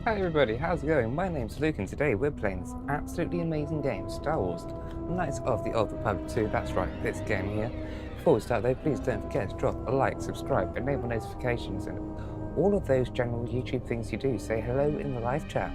Hi everybody, how's it going? My name's Luke and today we're playing this absolutely amazing game, Star Wars Knights of the Old Republic 2. That's right, this game here. Before we start though, please don't forget to drop a like, subscribe, enable notifications and all of those general YouTube things you do. Say hello in the live chat.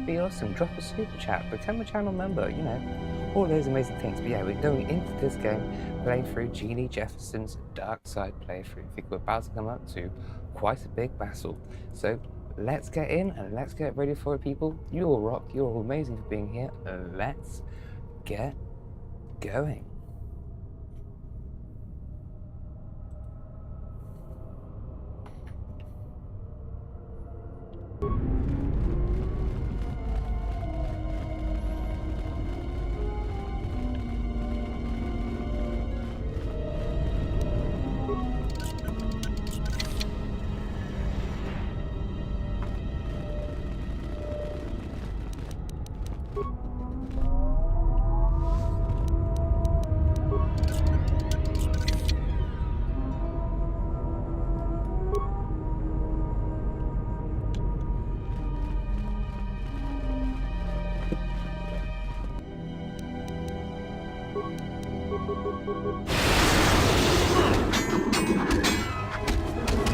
Be awesome, drop a super chat, become a channel member, you know, all those amazing things. But yeah, we're going into this game playing through Genie Jefferson's Dark Side playthrough. I think we're about to come up to quite a big battle. So let's get in and let's get ready for it, people. You all rock, you're all amazing for being here. Let's get going.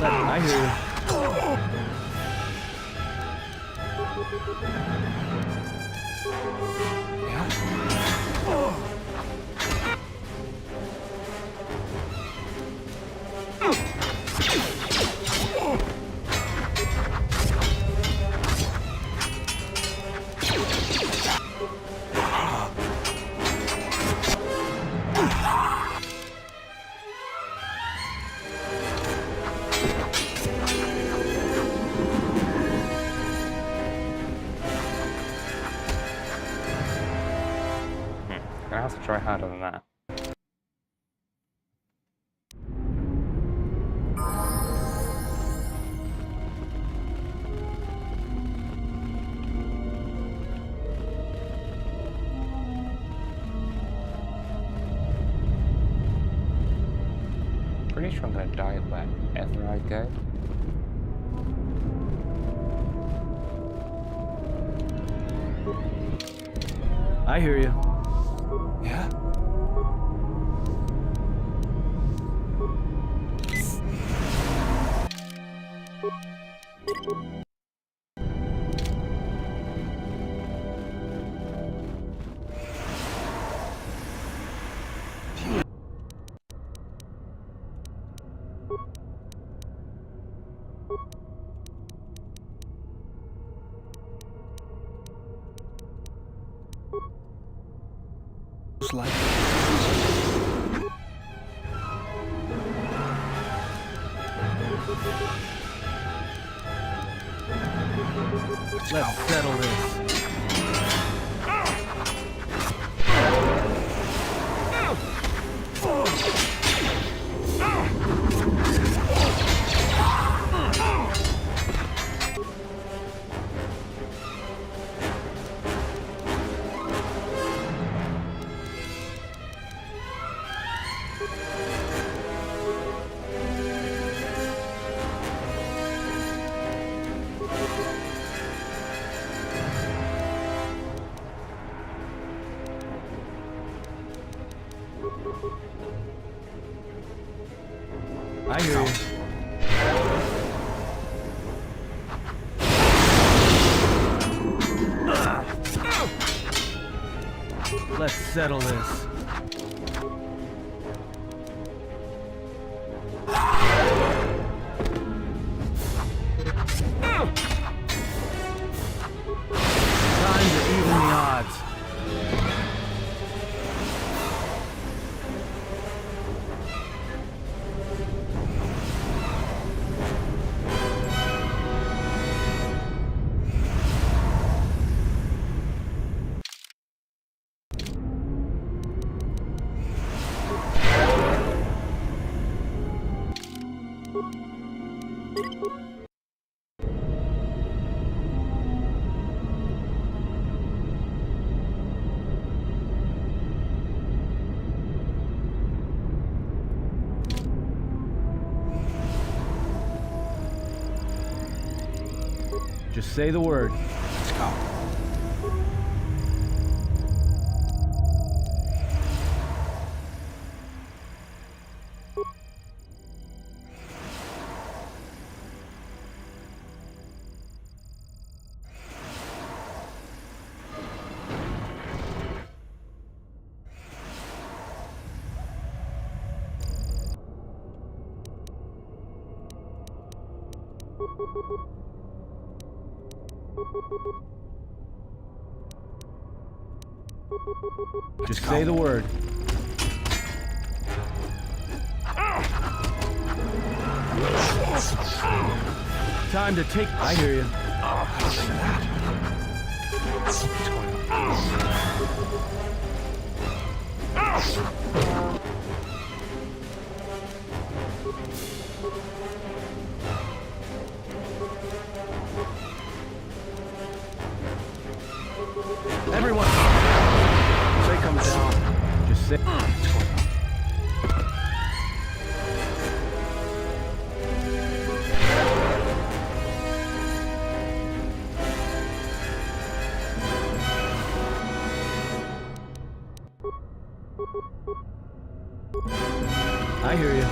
I hear you. Gonna have to try harder than that. Pretty sure I'm gonna die wherever I go. I hear you. Yeah? Like let's settle this. I hear you. Let's settle this. Time to even the odds. Just say the word. Let's go. Just say the word. Time to take. I hear you. Everyone, say come down. Just say. I hear you.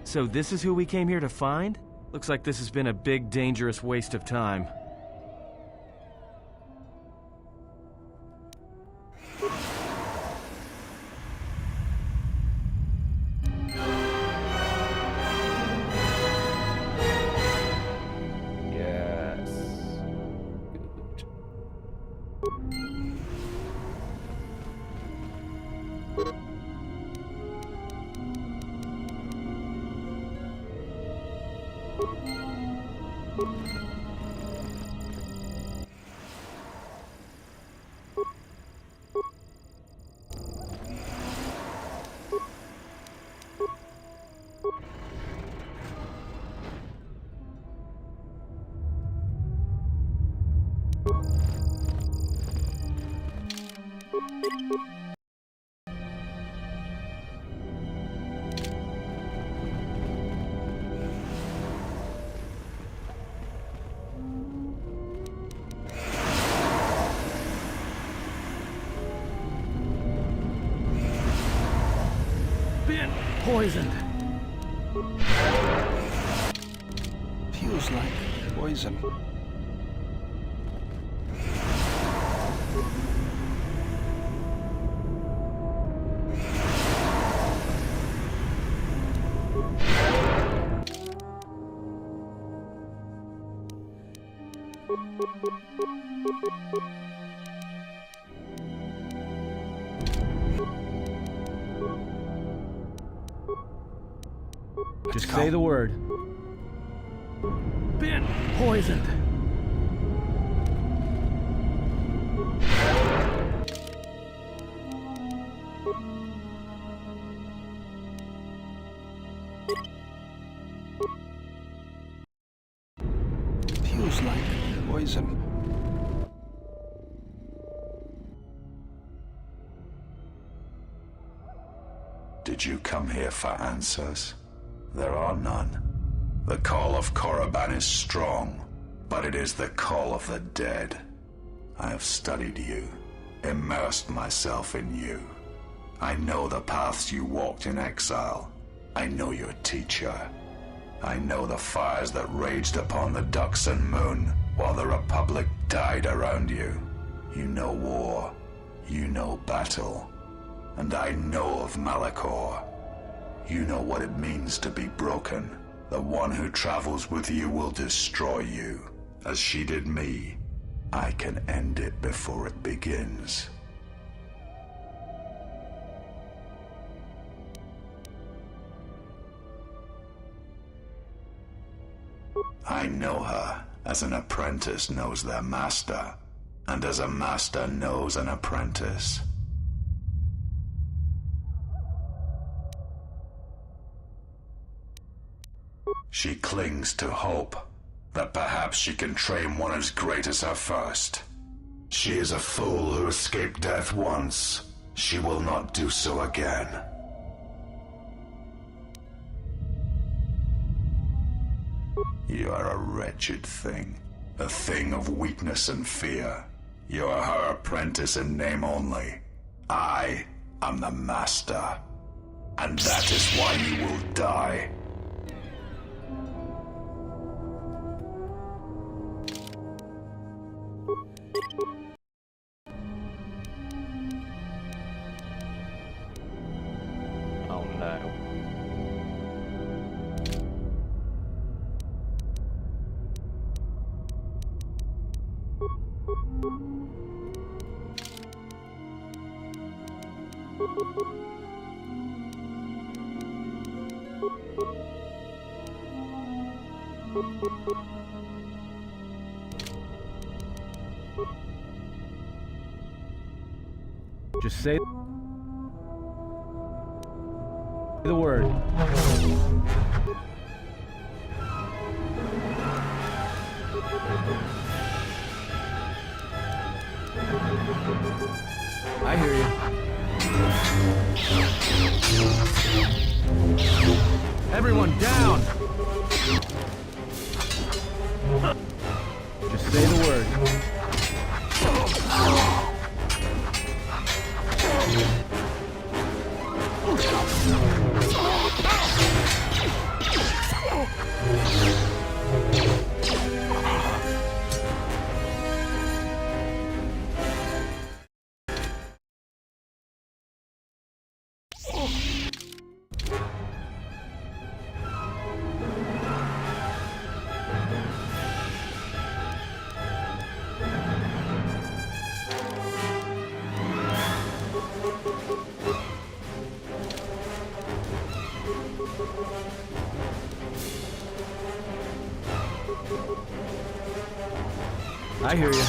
So this is who we came here to find? Looks like this has been a big, dangerous waste of time. Yes. Good. Poisoned. Feels like poison. Just say the word. Been poisoned. Feels like poison. Did you come here for answers? There are none. The call of Korriban is strong, but it is the call of the dead. I have studied you, immersed myself in you. I know the paths you walked in exile. I know your teacher. I know the fires that raged upon the Ducks and Moon while the Republic died around you. You know war. You know battle. And I know of Malachor. You know what it means to be broken. The one who travels with you will destroy you, as she did me. I can end it before it begins. I know her as an apprentice knows their master, and as a master knows an apprentice. She clings to hope that perhaps she can train one as great as her first. She is a fool who escaped death once. She will not do so again. You are a wretched thing. A thing of weakness and fear. You are her apprentice in name only. I am the master. And that is why you will die. Oh no. Just say the word. I hear you. Everyone down! Just say the word. I hear you.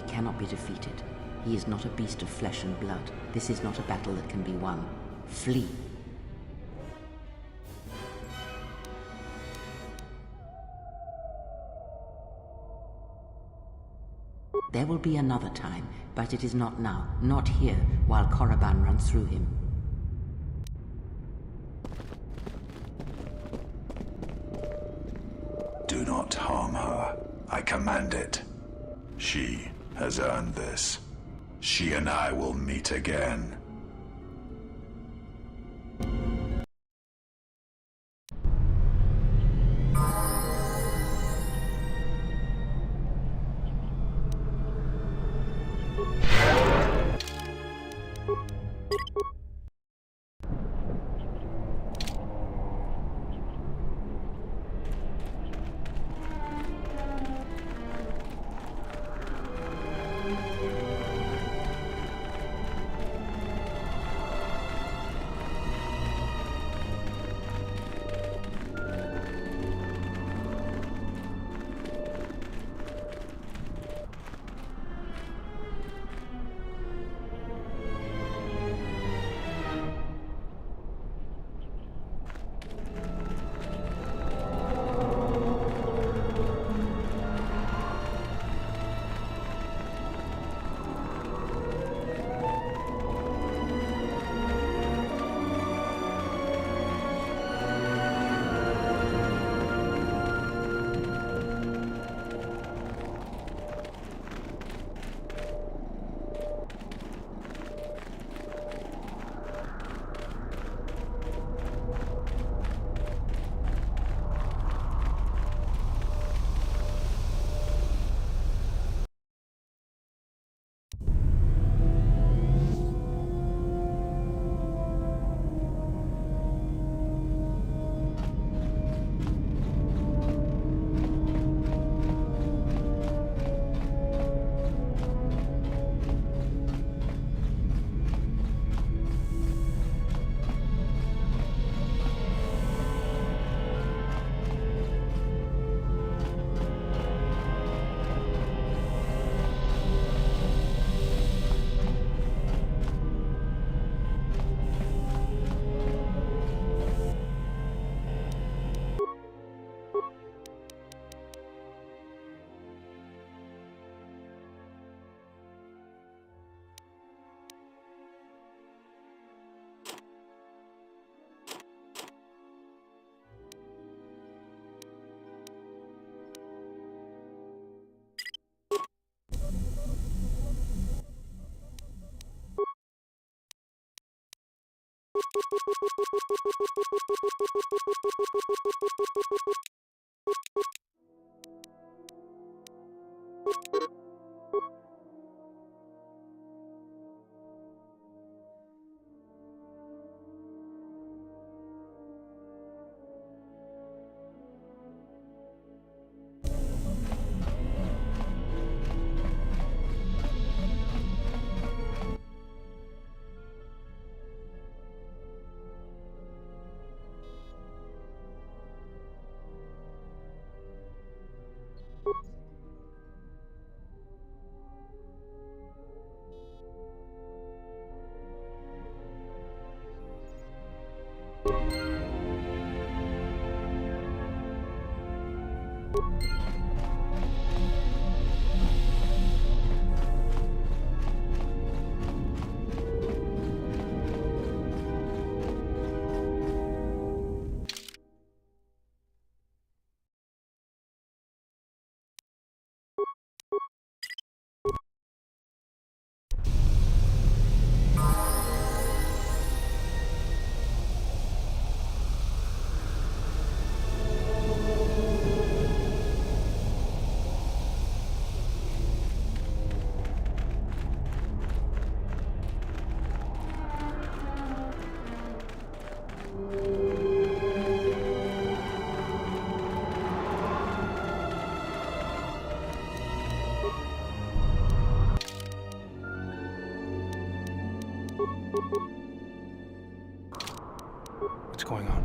cannot be defeated. He is not a beast of flesh and blood. This is not a battle that can be won. Flee. There will be another time, but it is not now, not here, while Korriban runs through him. Do not harm her. I command it. She has earned this. She and I will meet again. What's going on?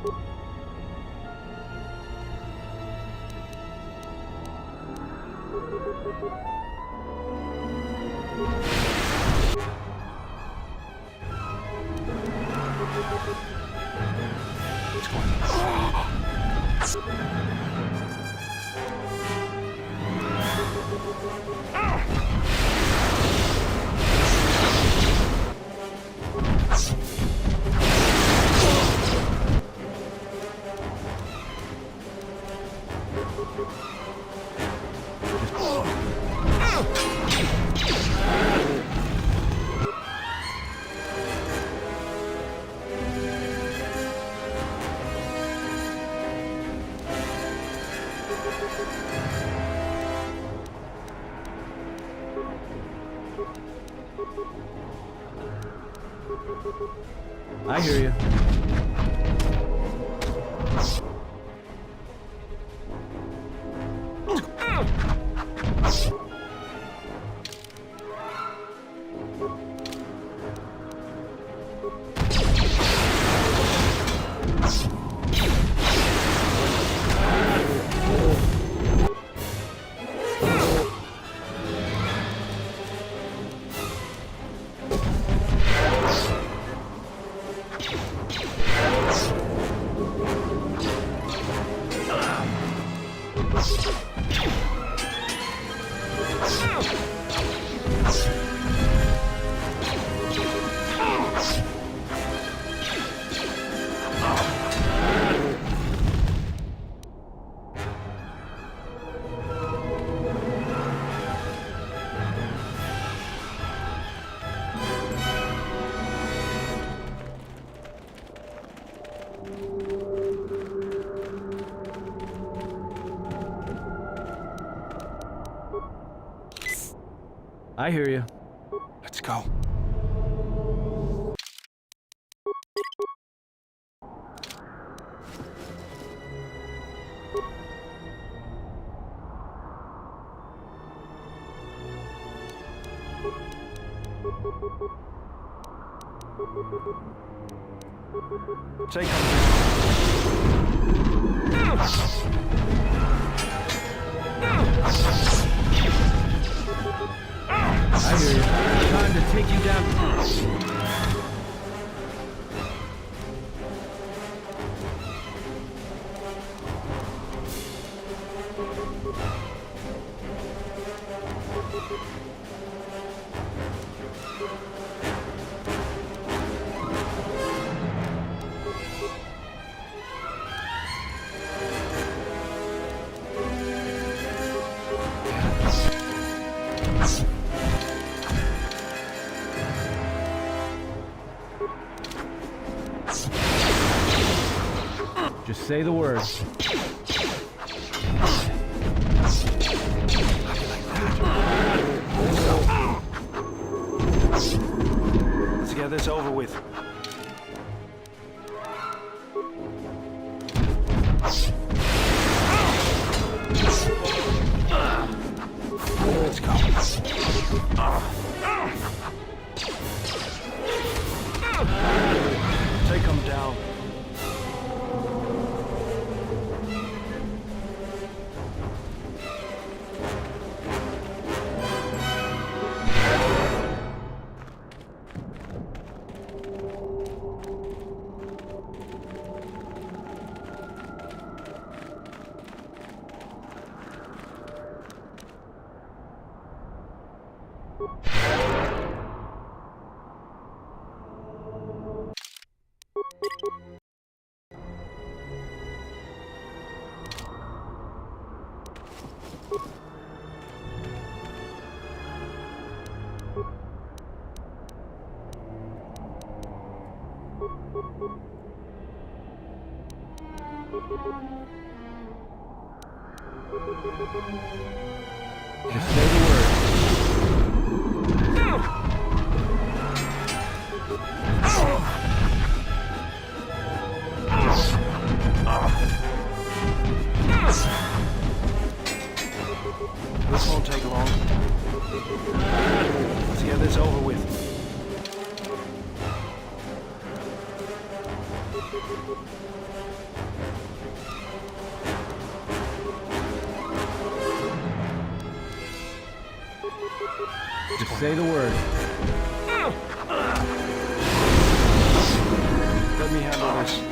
What's going on? I hear you. I hear you. Let's go. Take him. I hear you. Time to take you down. Just say the word. Let's get this over with. Let's go. Take him down. Just say the word. This won't take long. Let's get this over with. Say the word. Let me handle this.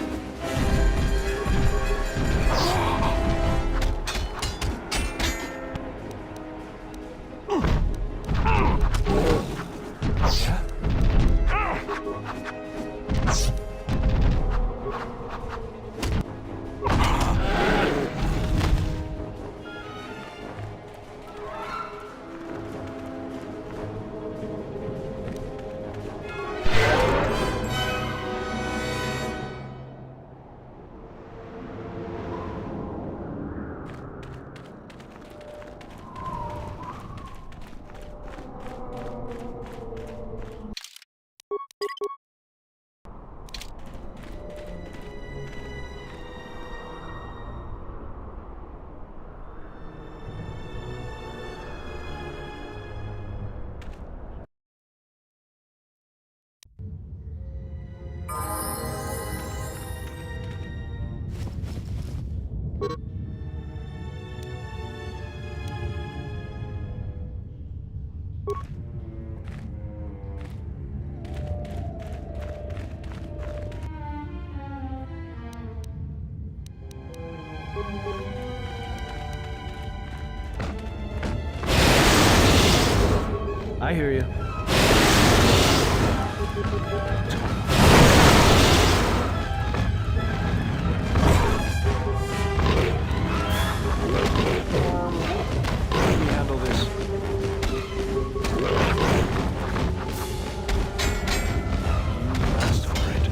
I hear you. Let me handle this. Asked for it.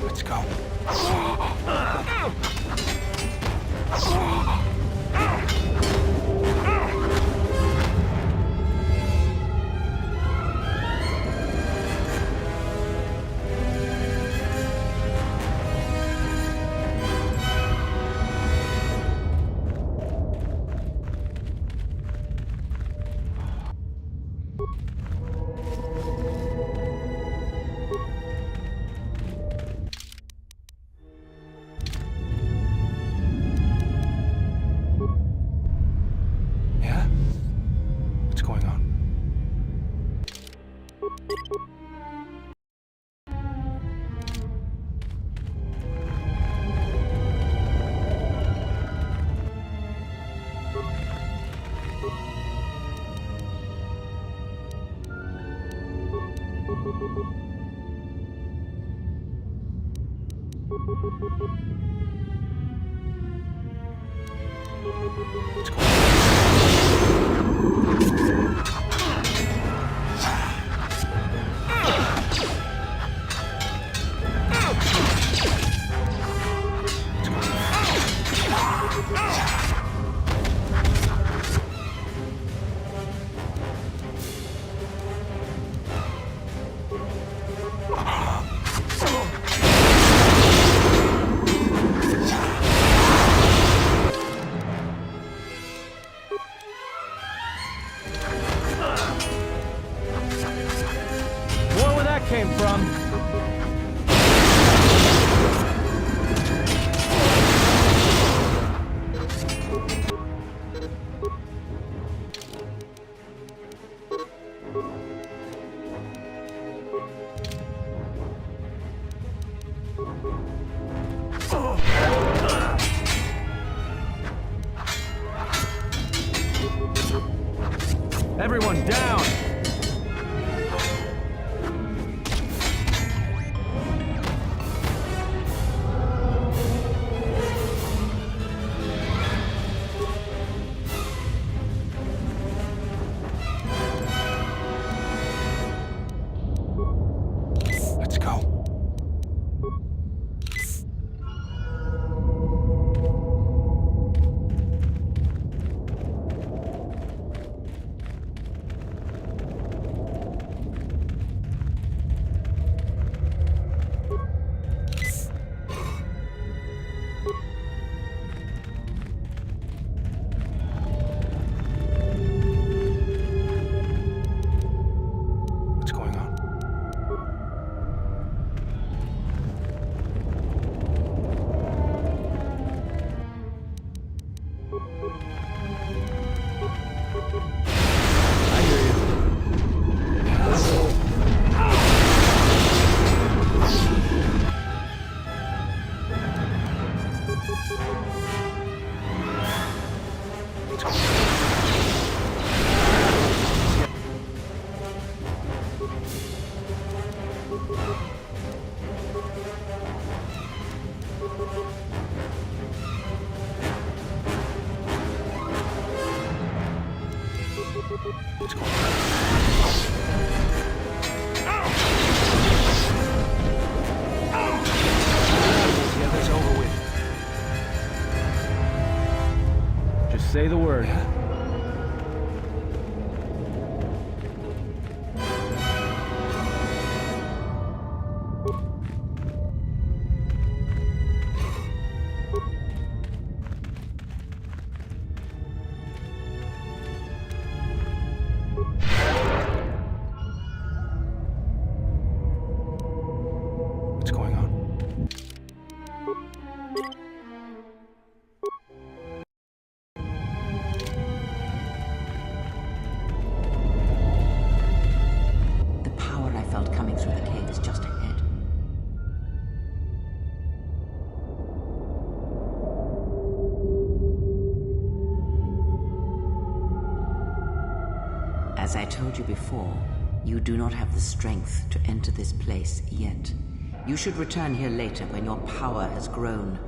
Let's go. Yeah? What's going on? What's going on? More where that came from. Everyone down! Let's go. What's going on? I hear you. What's going on? Yeah, that's over with. Just say the word. Yeah? What's going on? The power I felt coming through the cave is just ahead. As I told you before, you do not have the strength to enter this place yet. You should return here later when your power has grown.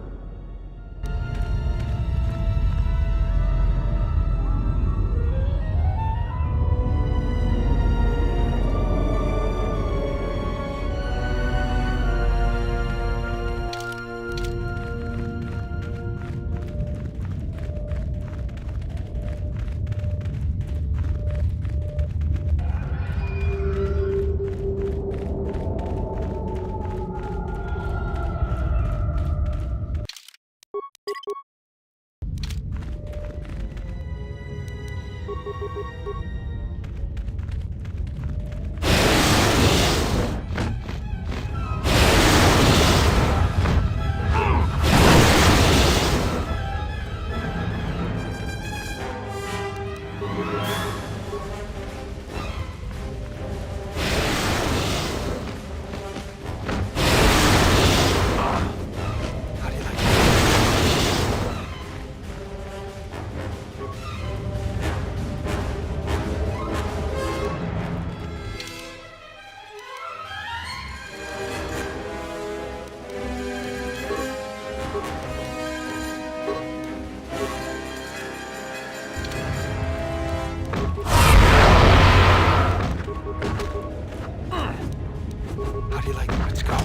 feel like it. Let's go.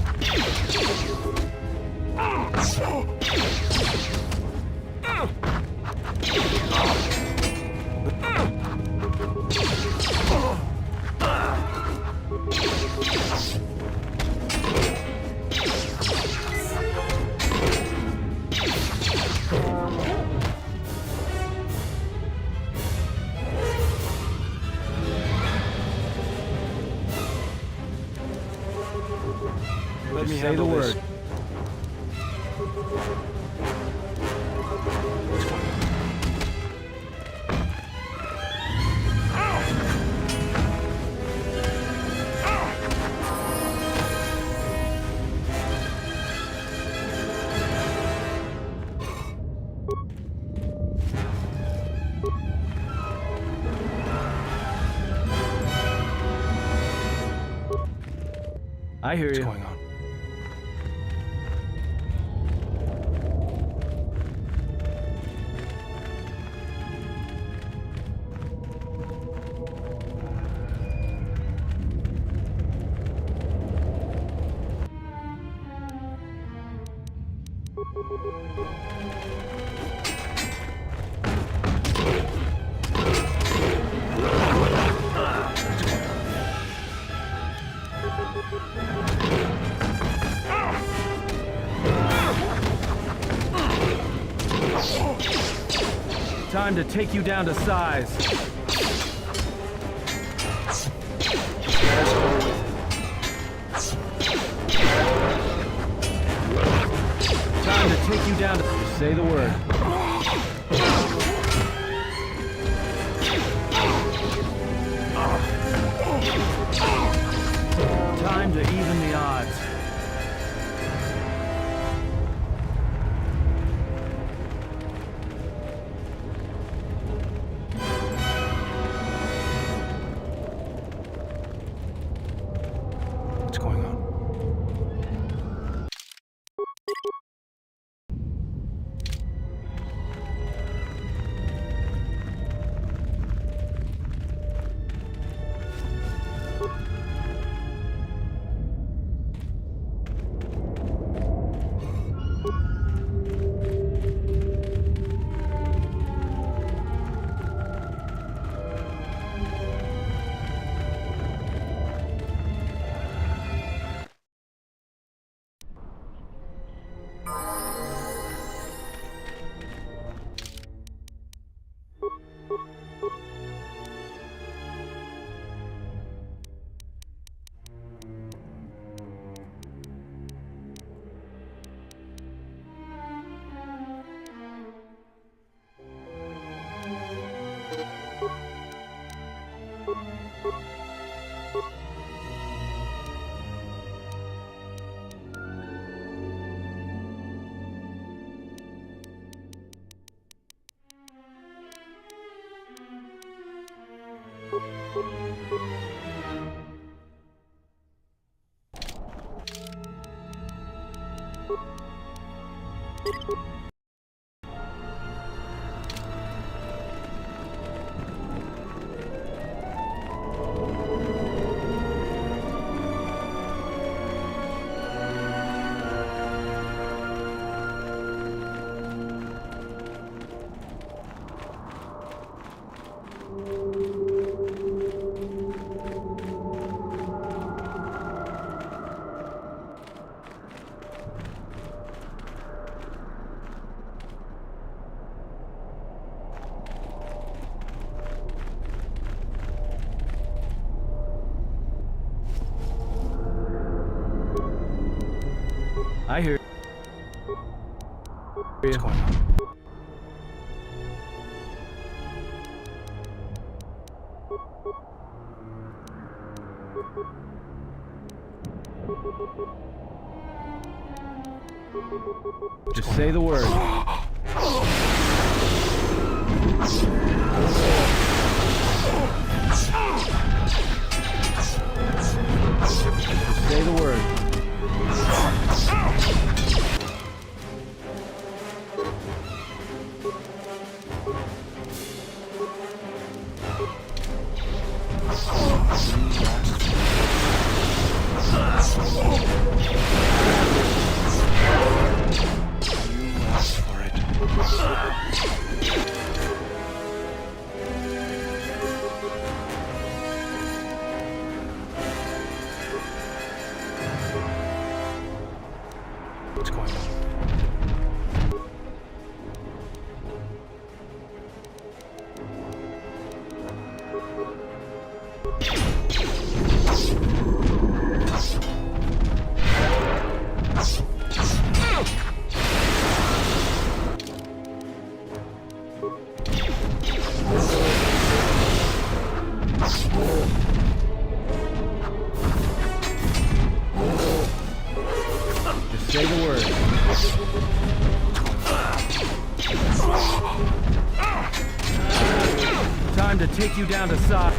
Let me Say handle the this. word. What's going on? I hear What's you. going on? Time to take you down to size. Time to take you down to... Just say the word. Time to even the odds. What's going on? I hear What's you. going on? Just say the word. Just say the word. what's going on. Just say the word. Time to take you down to size.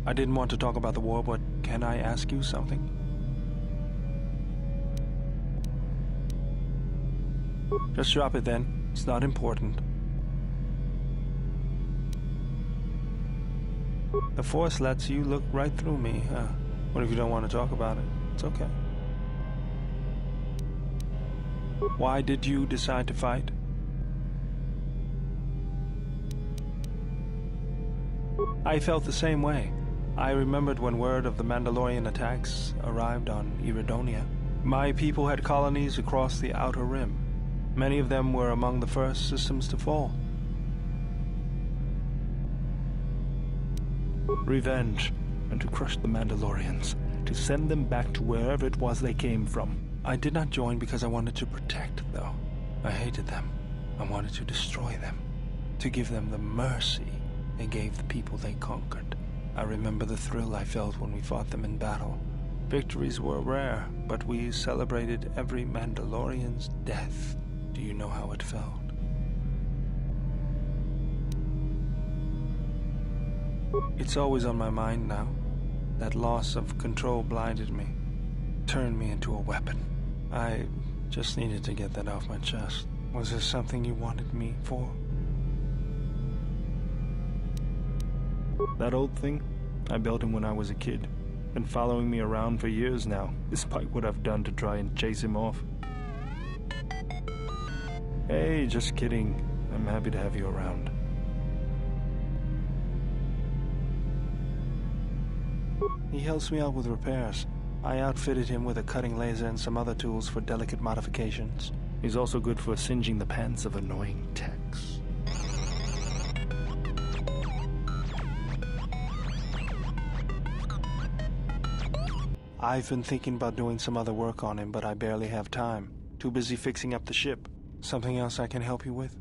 I didn't want to talk about the war, but can I ask you something? Just drop it then. It's not important. The Force lets you look right through me. What if you don't want to talk about it? It's okay. Why did you decide to fight? I felt the same way. I remembered when word of the Mandalorian attacks arrived on Iridonia. My people had colonies across the Outer Rim. Many of them were among the first systems to fall. Revenge, and to crush the Mandalorians, to send them back to wherever it was they came from. I did not join because I wanted to protect, though. I hated them. I wanted to destroy them, to give them the mercy they gave the people they conquered. I remember the thrill I felt when we fought them in battle. Victories were rare, but we celebrated every Mandalorian's death. Do you know how it felt? It's always on my mind now. That loss of control blinded me, turned me into a weapon. I just needed to get that off my chest. Was there something you wanted me for? That old thing? I built him when I was a kid. Been following me around for years now, despite what I've done to try and chase him off. Hey, just kidding. I'm happy to have you around. He helps me out with repairs. I outfitted him with a cutting laser and some other tools for delicate modifications. He's also good for singeing the pants of annoying techs. I've been thinking about doing some other work on him, but I barely have time. Too busy fixing up the ship. Something else I can help you with?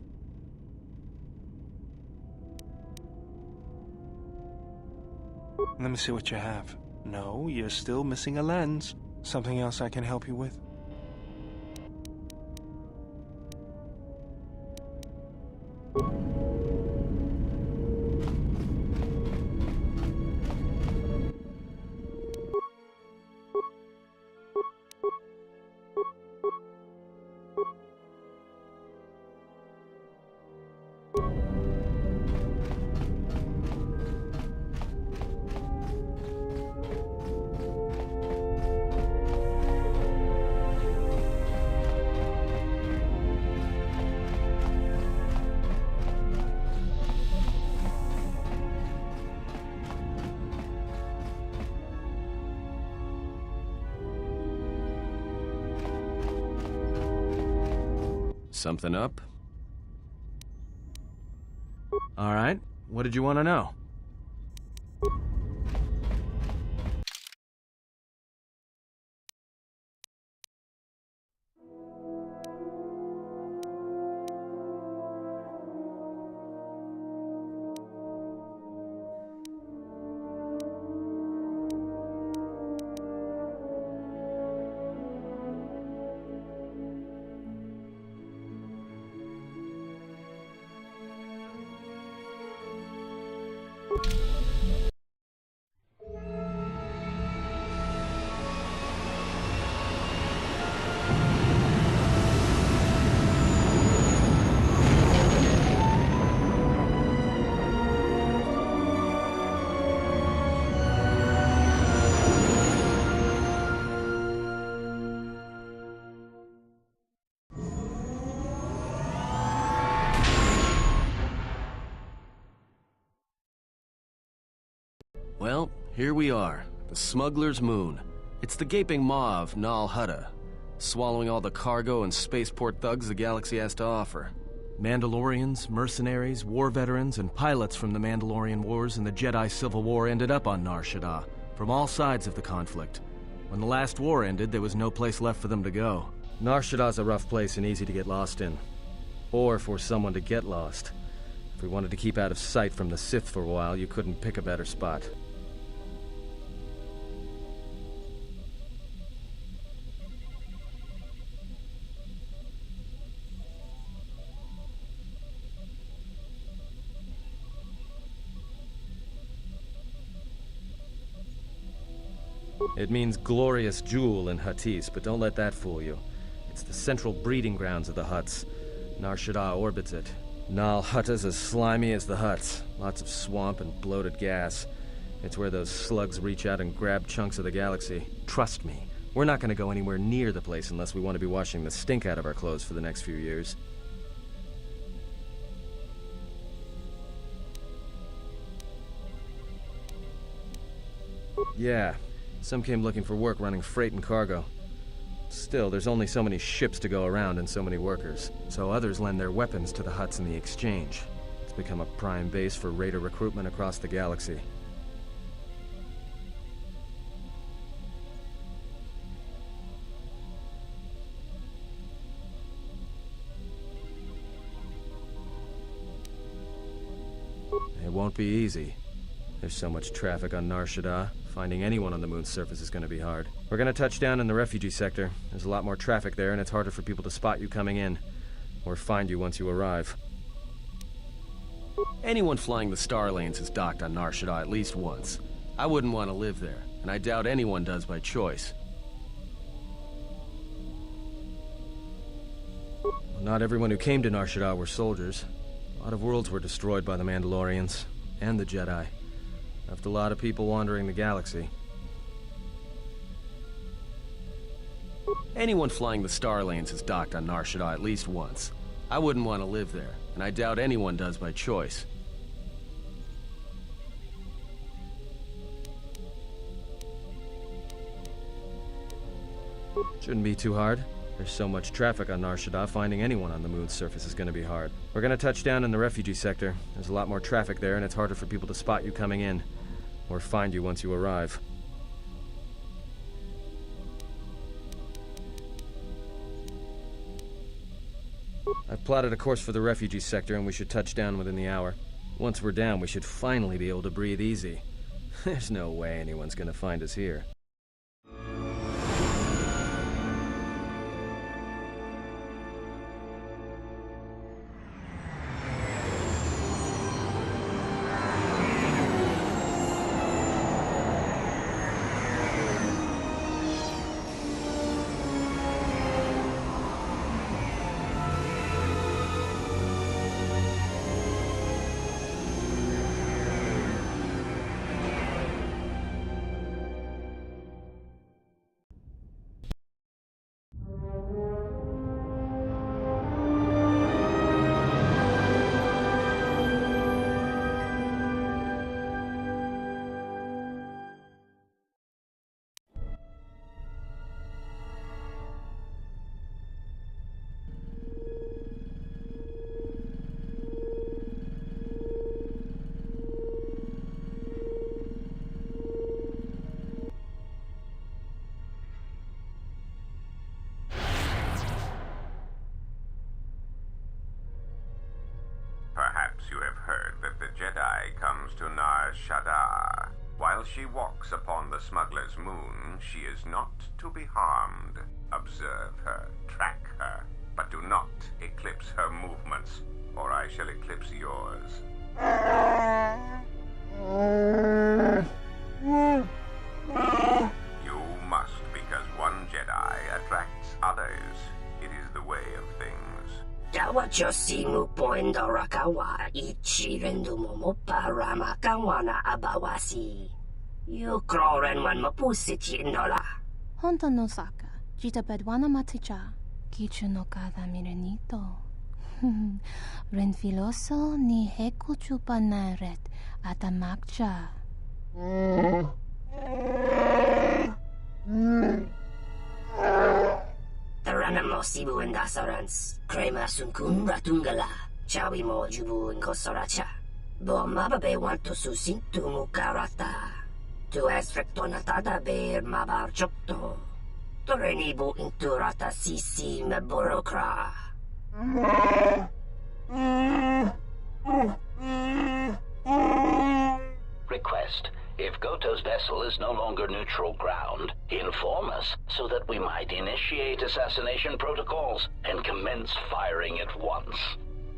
Let me see what you have. No, you're still missing a lens. Something else I can help you with? Something up? All right, what did you want to know? Well, here we are. The Smuggler's Moon. It's the gaping maw of Nal Hutta, swallowing all the cargo and spaceport thugs the galaxy has to offer. Mandalorians, mercenaries, war veterans, and pilots from the Mandalorian Wars and the Jedi Civil War ended up on Nar Shaddaa, from all sides of the conflict. When the last war ended, there was no place left for them to go. Nar Shaddaa's a rough place and easy to get lost in. Or for someone to get lost. If we wanted to keep out of sight from the Sith for a while, you couldn't pick a better spot. It means glorious jewel in Huttese, but don't let that fool you. It's the central breeding grounds of the Hutts. Nar Shaddaa orbits it. Nal Hutta's as slimy as the Hutts. Lots of swamp and bloated gas. It's where those slugs reach out and grab chunks of the galaxy. Trust me, we're not going to go anywhere near the place unless we want to be washing the stink out of our clothes for the next few years. Yeah. Some came looking for work running freight and cargo. Still, there's only so many ships to go around and so many workers, so others lend their weapons to the Hutts in the exchange. It's become a prime base for raider recruitment across the galaxy. It won't be easy. There's so much traffic on Nar Shaddaa. Finding anyone on the moon's surface is going to be hard. We're going to touch down in the refugee sector. There's a lot more traffic there, and it's harder for people to spot you coming in, or find you once you arrive. Anyone flying the star lanes has docked on Nar Shaddaa at least once. I wouldn't want to live there, and I doubt anyone does by choice. Well, not everyone who came to Nar Shaddaa were soldiers. A lot of worlds were destroyed by the Mandalorians, and the Jedi. Left a lot of people wandering the galaxy. Anyone flying the star lanes has docked on Nar Shaddaa at least once. I wouldn't want to live there, and I doubt anyone does by choice. Shouldn't be too hard. There's so much traffic on Nar Shaddaa, finding anyone on the moon's surface is going to be hard. We're going to touch down in the refugee sector. There's a lot more traffic there, and it's harder for people to spot you coming in, or find you once you arrive. I've plotted a course for the refugee sector, and we should touch down within the hour. Once we're down, we should finally be able to breathe easy. There's no way anyone's going to find us here. Perhaps you have heard that the Jedi comes to Nar Shaddaa. While she walks upon the smuggler's moon, she is not to be harmed. Observe her, track her, but do not eclipse her movements, or I shall eclipse yours. You must, because one Jedi attracts others. It is the way of things. Dawachosimu poindorakawa ichirendumo parama kawana abawasi. Yukroren man mapusichi nola. Honto no saka, jita bedwana maticha, kichu no kada mirenito. Renfiloso ni heku chupa naret atamakcha. Taranamo sibu endasarans, crema sunkun ratungala, chawi mo jubu inkosoracha. Bo mababe wanto susintu mukarata. Tu es rectonatada ber mabar chokto. Torenibu inturata sisi meborokra. Request. If Goto's vessel is no longer neutral ground, inform us so that we might initiate assassination protocols and commence firing at once.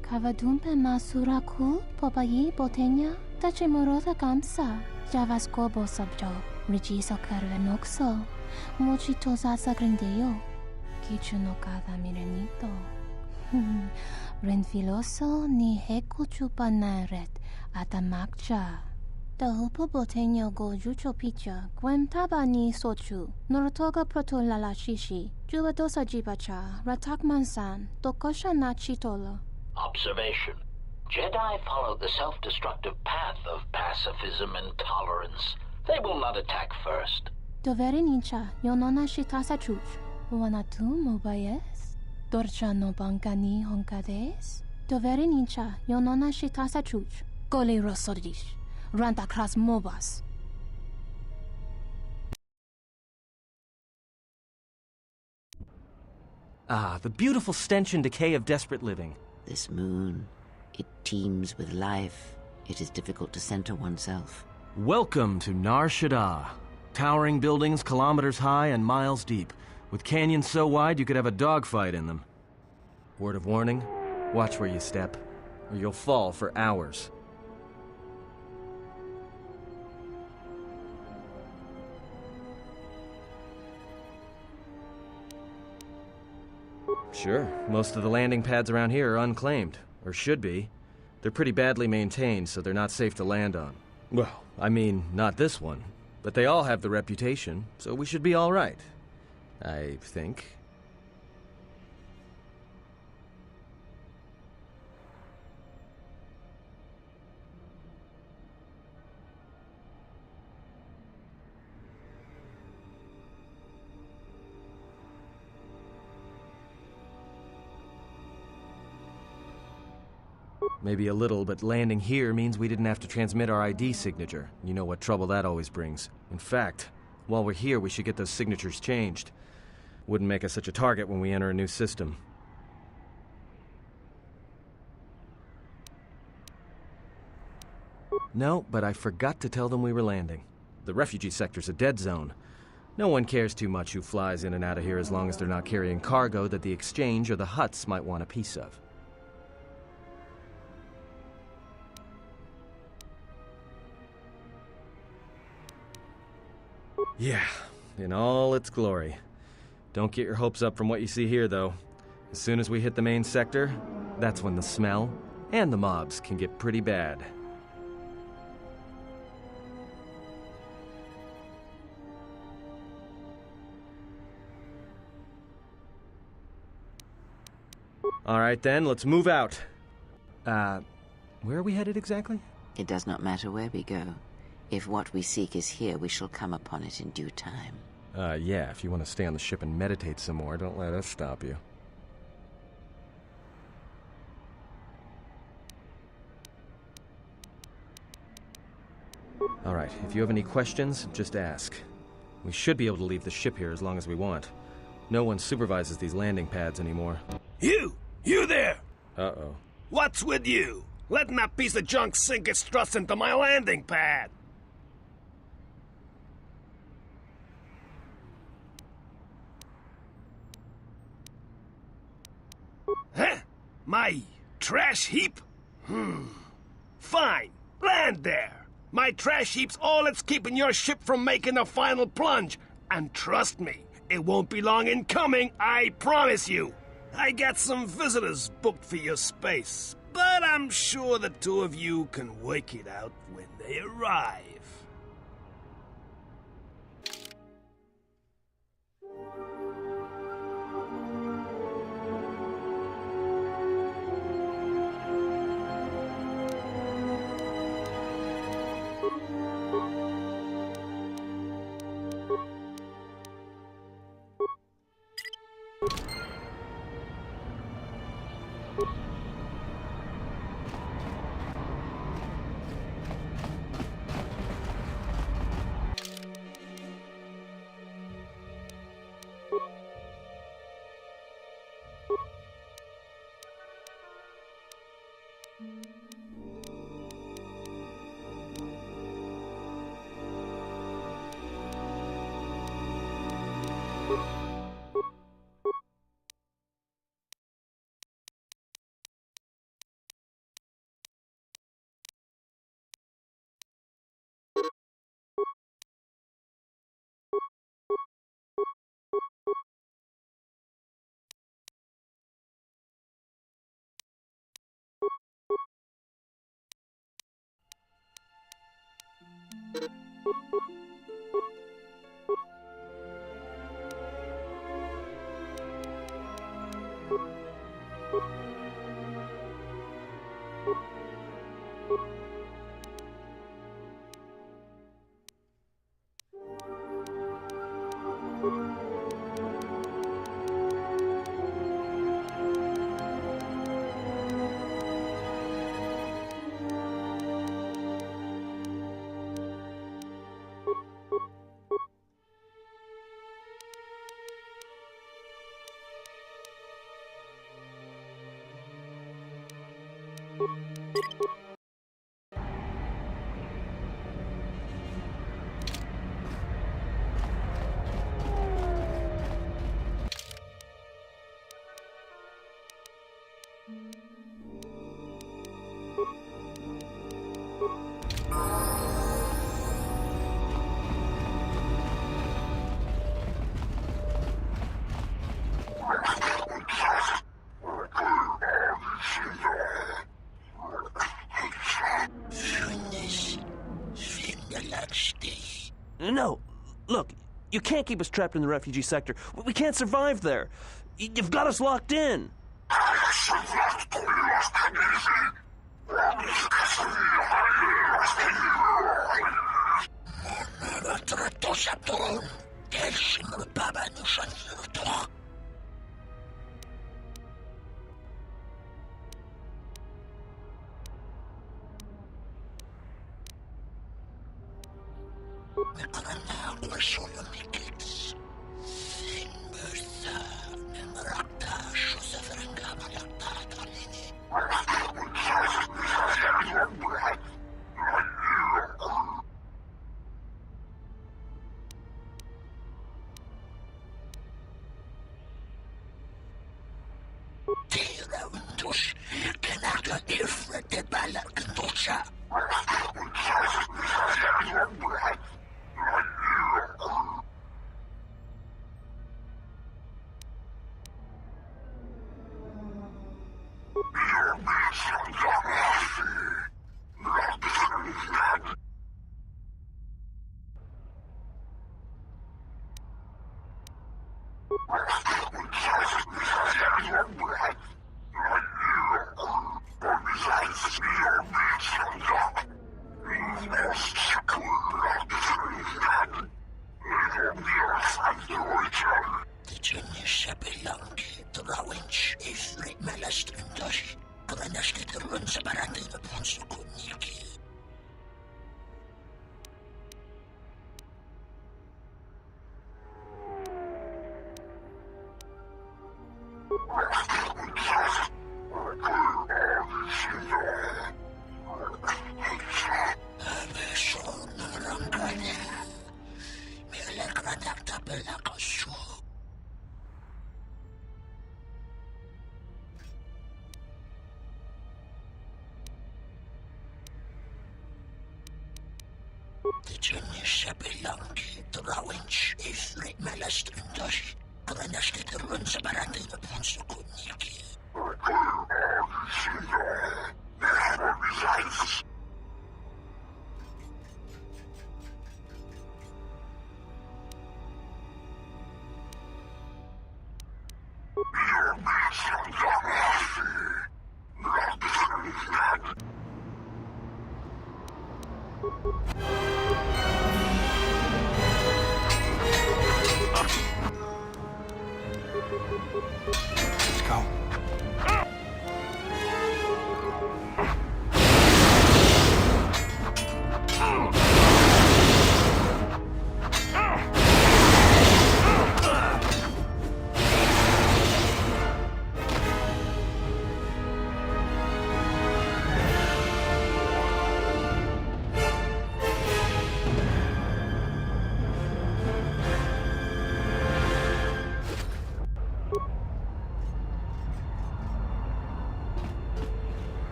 Kavadumpe masuraku popayi botenya tachimurota kamsa javaskobo sabjo rijiso karvenokso mochitosa sagrendeyo kichuno kada mirenito renfiloso ni heko chupanaret atamakcha Tahupo botenya go jucho picha, gwen taba ni sochu, norotoga proto lalashishi, jubadosa jibacha, ratak mansan, tokosha na chitolo. Observation. Jedi follow the self-destructive path of pacifism and tolerance. They will not attack first. Dovere nincha, yonona shitasa chuch, wanatu mobayes, dorcha no bankani honkades, dovere nincha, yonona shitasa chuch, gole rosodish. Ranta Kras Mobas. Ah, the beautiful stench and decay of desperate living. This moon, it teems with life. It is difficult to center oneself. Welcome to Nar Shaddaa. Towering buildings kilometers high and miles deep, with canyons so wide you could have a dogfight in them. Word of warning, watch where you step, or you'll fall for hours. Sure, most of the landing pads around here are unclaimed, or should be. They're pretty badly maintained, so they're not safe to land on. Well, I mean, not this one. But they all have the reputation, so we should be all right. I think. Maybe a little, but landing here means we didn't have to transmit our ID signature. You know what trouble that always brings. In fact, while we're here, we should get those signatures changed. Wouldn't make us such a target when we enter a new system. No, but I forgot to tell them we were landing. The refugee sector's a dead zone. No one cares too much who flies in and out of here as long as they're not carrying cargo that the Exchange or the Hutts might want a piece of. Yeah, in all its glory. Don't get your hopes up from what you see here, though. As soon as we hit the main sector, that's when the smell and the mobs can get pretty bad. All right then, let's move out. Where are we headed exactly? It does not matter where we go. If what we seek is here, we shall come upon it in due time. Yeah, if you want to stay on the ship and meditate some more, don't let us stop you. All right, if you have any questions, just ask. We should be able to leave the ship here as long as we want. No one supervises these landing pads anymore. You there! Uh-oh. What's with you? Letting that piece of junk sink its struts into my landing pad! Huh? My trash heap? Fine, land there! My trash heap's all that's keeping your ship from making the final plunge. And trust me, it won't be long in coming, I promise you. I got some visitors booked for your space, but I'm sure the two of you can work it out when they arrive. No, look, you can't keep us trapped in the refugee sector. We can't survive there. You've got us locked in. Let's go.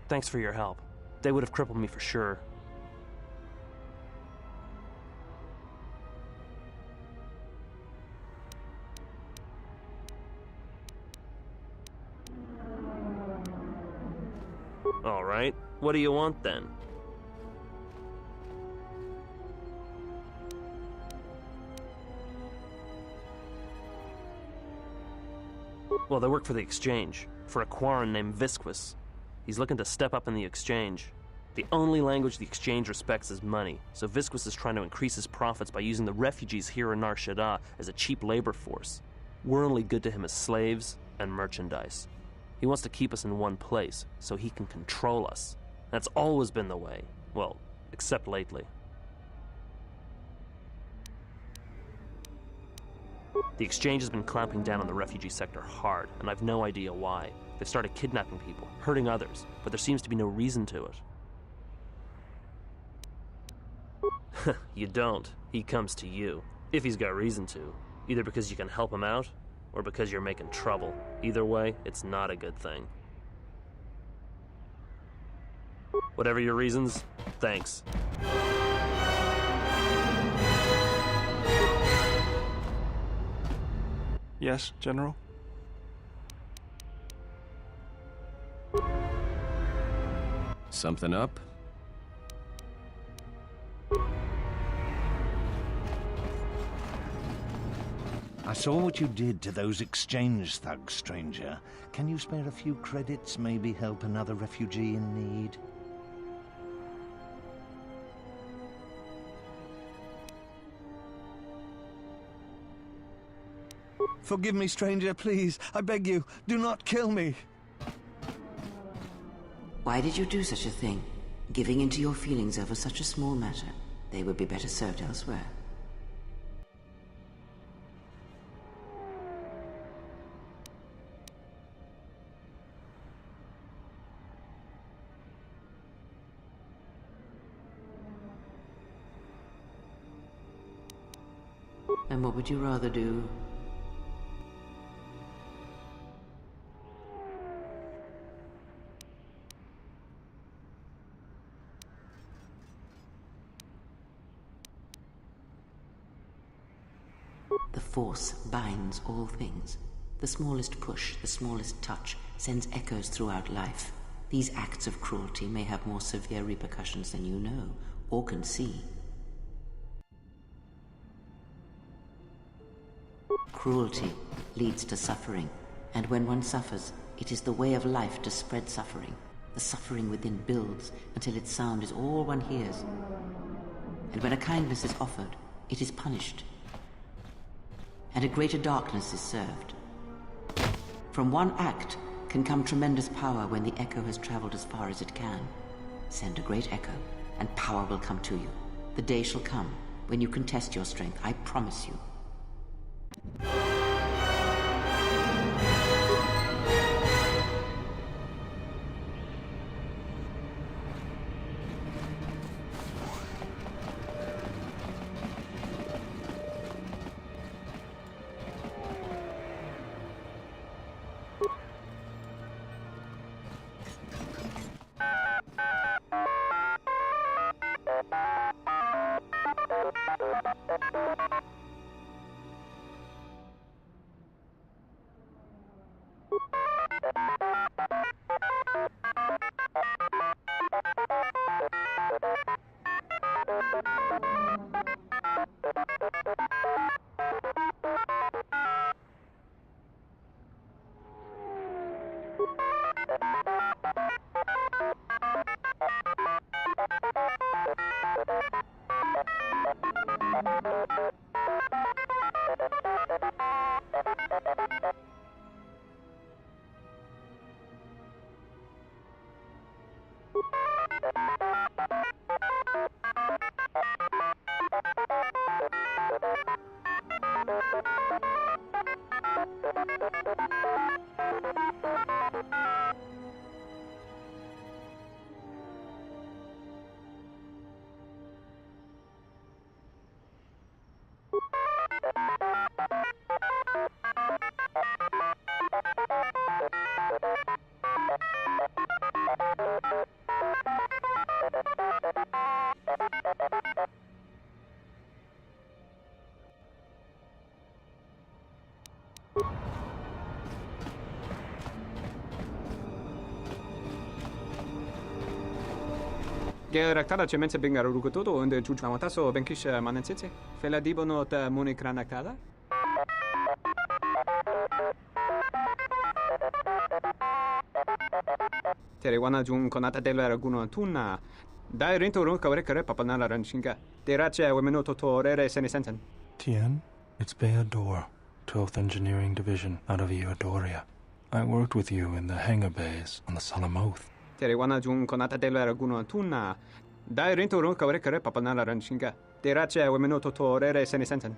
Thanks for your help. They would have crippled me for sure. All right, what do you want then? Well, they work for the Exchange, for a Quarren named Visquis. He's looking to step up in the Exchange. The only language the Exchange respects is money, so Visquis is trying to increase his profits by using the refugees here in Nar Shaddaa as a cheap labor force. We're only good to him as slaves and merchandise. He wants to keep us in one place, so he can control us. That's always been the way. Well, except lately. The exchange has been clamping down on the refugee sector hard, and I've no idea why. They've started kidnapping people, hurting others, but there seems to be no reason to it. You don't. He comes to you. If he's got reason to. Either because you can help him out, or because you're making trouble. Either way, it's not a good thing. Whatever your reasons, thanks. Yes, General? Something up? I saw what you did to those exchange thugs, stranger. Can you spare a few credits, maybe help another refugee in need? Forgive me, stranger, please. I beg you, do not kill me. Why did you do such a thing? Giving in to your feelings over such a small matter. They would be better served elsewhere. And what would you rather do? The Force binds all things. The smallest push, the smallest touch, sends echoes throughout life. These acts of cruelty may have more severe repercussions than you know, or can see. Cruelty leads to suffering, and when one suffers, it is the way of life to spread suffering. The suffering within builds until its sound is all one hears. And when a kindness is offered, it is punished. And a greater darkness is served. From one act can come tremendous power when the echo has traveled as far as it can. Send a great echo, and power will come to you. The day shall come when you can test your strength, I promise you. Galaxies cemense bingar urukutudo und jujuamataso benkisha manensitsi. Fela dibono ta munikranaktada. Teriwana jun konata della raguno tunna. Dai rinto run kawrekare papanala ranshinga. Derache wemeno totorere senesenten. Tien, it's Beador, 12th Engineering Division out of Eodoria. I worked with you in the hangar bays on the Salamoth. Teriwana jun konata della raguno tunna. Dai rinto run kawrekare papanala ranshinga. Derache wemeno totorere senesenten.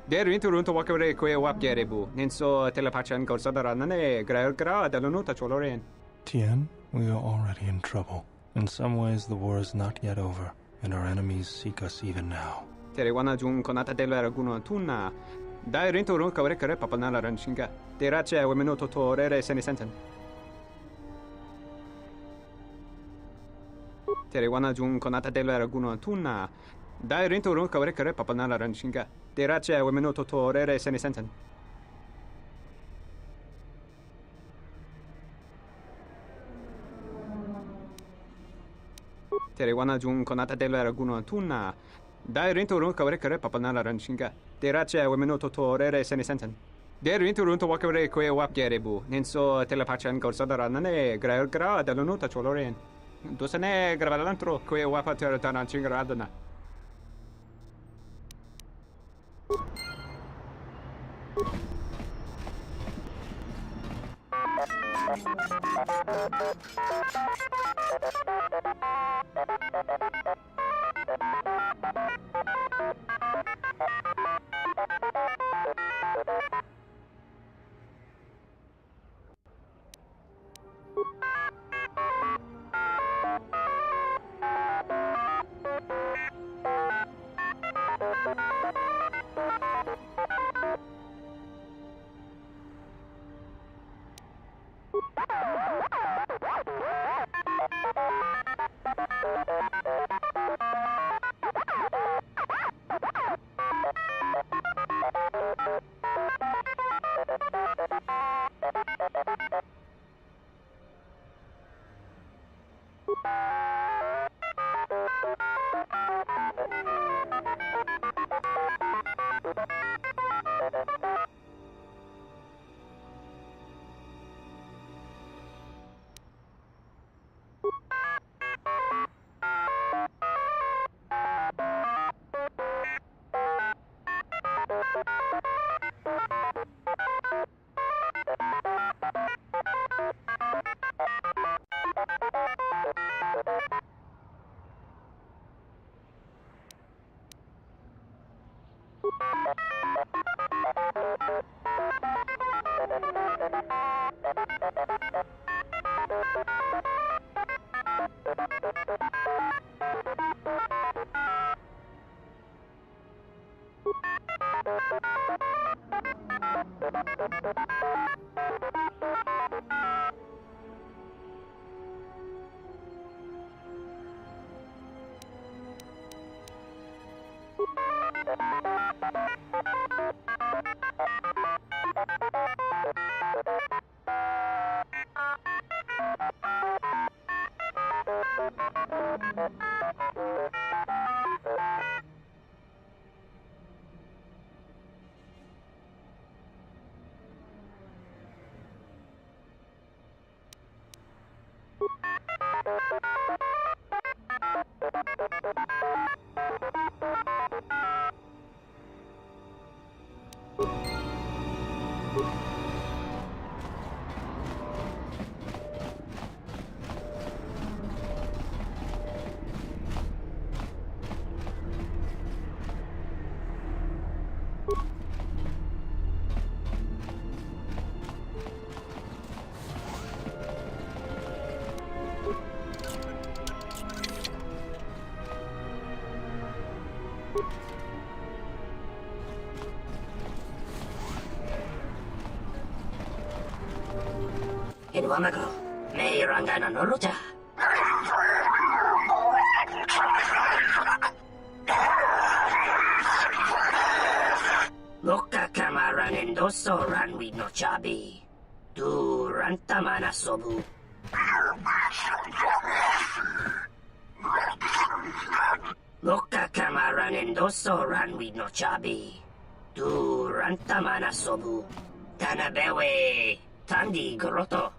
Derin turunto wakare kwe wap gerebu. Ninso telepachan korsadarane grael gra delanuta choloren. Tien, we are already in trouble. In some ways, the war is not yet over, and our enemies seek us even now. Terewana jun konata delera guno tuna. Dairin turun kawre kare papanala ranshinga. Derache wemeno totorere senisenten. Terewana jun konata delera guno tuna. Dairin turun kawre kare papanala ranshinga. Derache wemeno totorere senisenten. Terewana jun konata delera guno tuna. Dairin turun kawre kare papanala ranshinga. Derache wemeno totorere senisenten. Derin turun to wakare kwe wap gerebu. Ninso telepachan korsadarane grael gra delanuta choloren. Dosane gravalantro kwe wapa teratanan chingaradana. Inwamago, may rangana noluja. Loka kamaran endoso ran with no chabi. Du rantamana sobu. Loka kamaran endoso ran with no chabi. Du rantamana sobu. Tanabewe. Tandi Goroto.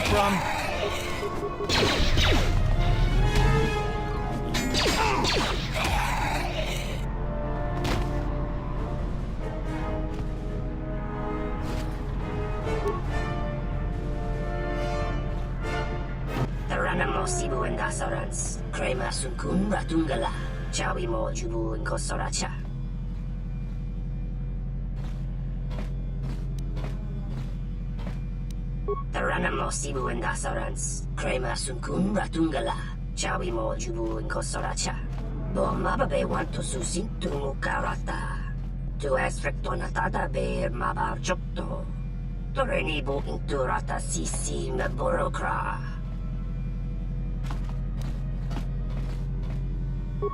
from? Taranamo Sibu and Dasarans, Krema Sunkun Ratungala, Chawi Mo Jubu and Kosoracha. Taranamo Sibu and Dasarans, Krema Sunkun Ratungala, Chawi Mo Jubu and Kosoracha. Mababe want to susin to Mukarata. To Esfrektonatada Bear Mabar Chokto. Torenibu Inturata Sisi Meborokra.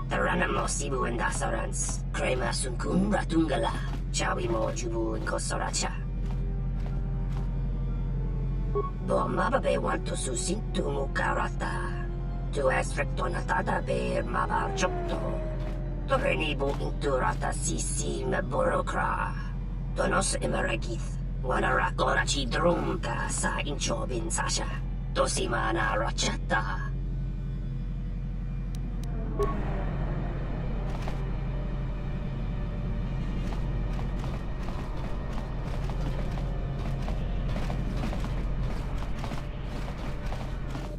Taranamo Sibu and Dasarans, Krema Sunkun Ratungala, Chawi Mo Jubu and Kosoracha. Mababe want to susin to Mukarata. To Esfrektonatada Bear Mabar Chokto. Torenibu Inturata Sisi Meborokra. Donos Emeragith. Wanarakorachi Drumka sa Inchobin Sasha. Dosimana Rachata.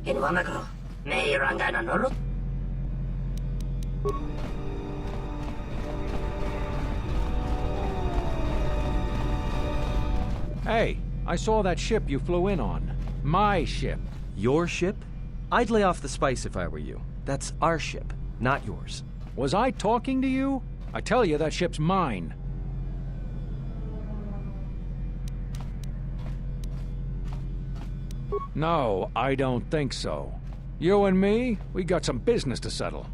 In Wamako, may Rangana Norut. Hey, I saw that ship you flew in on. My ship. Your ship? I'd lay off the spice if I were you. That's our ship, not yours. Was I talking to you? I tell you, that ship's mine. No, I don't think so. You and me, we got some business to settle.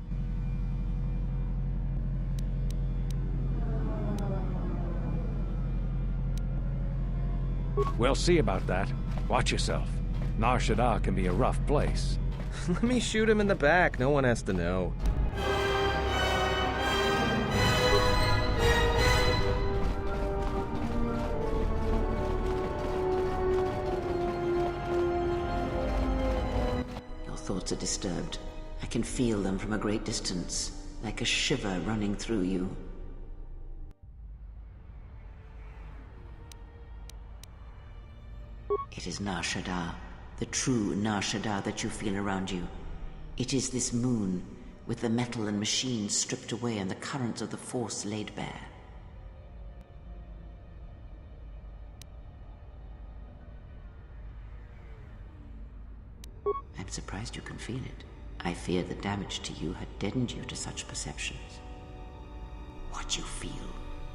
We'll see about that. Watch yourself. Nar Shaddaa can be a rough place. Let me shoot him in the back. No one has to know. Your thoughts are disturbed. I can feel them from a great distance, like a shiver running through you. It is Nar Shaddaa, the true Nar Shaddaa that you feel around you. It is this moon, with the metal and machines stripped away and the currents of the Force laid bare. I'm surprised you can feel it. I fear the damage to you had deadened you to such perceptions. What you feel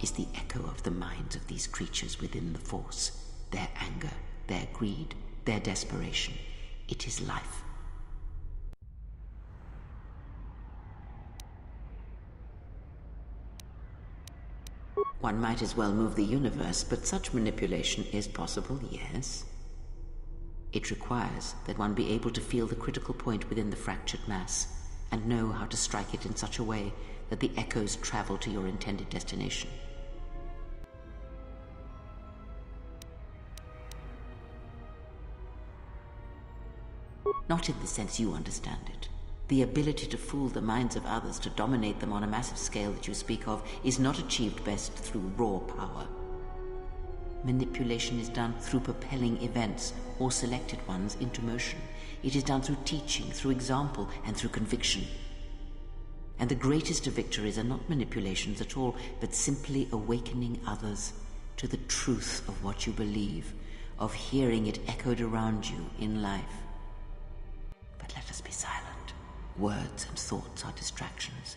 is the echo of the minds of these creatures within the Force, their anger, their greed, their desperation. It is life. One might as well move the universe, but such manipulation is possible, yes. It requires that one be able to feel the critical point within the fractured mass, and know how to strike it in such a way that the echoes travel to your intended destination. Not in the sense you understand it. The ability to fool the minds of others, to dominate them on a massive scale that you speak of, is not achieved best through raw power. Manipulation is done through propelling events, or selected ones, into motion. It is done through teaching, through example, and through conviction. And the greatest of victories are not manipulations at all, but simply awakening others to the truth of what you believe, of hearing it echoed around you in life. But let us be silent. Words and thoughts are distractions.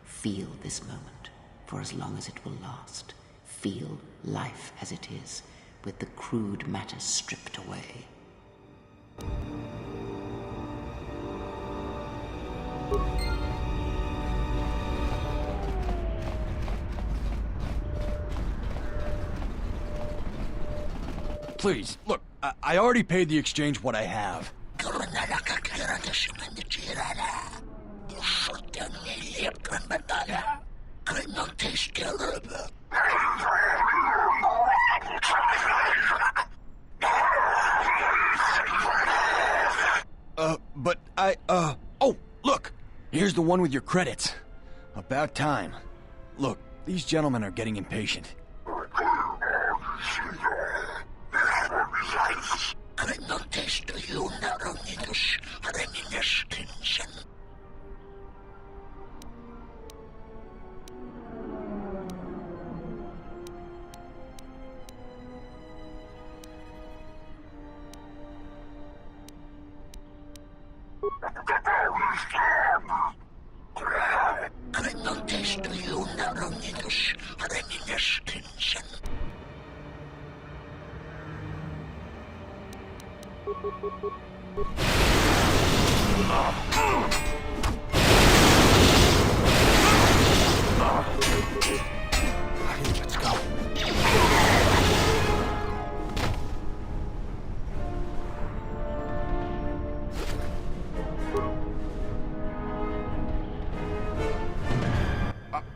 Feel this moment, for as long as it will last. Feel life as it is, with the crude matter stripped away. Please, look, I already paid the exchange what I have. but oh, look! Here's the one with your credits. About time. Look, these gentlemen are getting impatient. Let's go.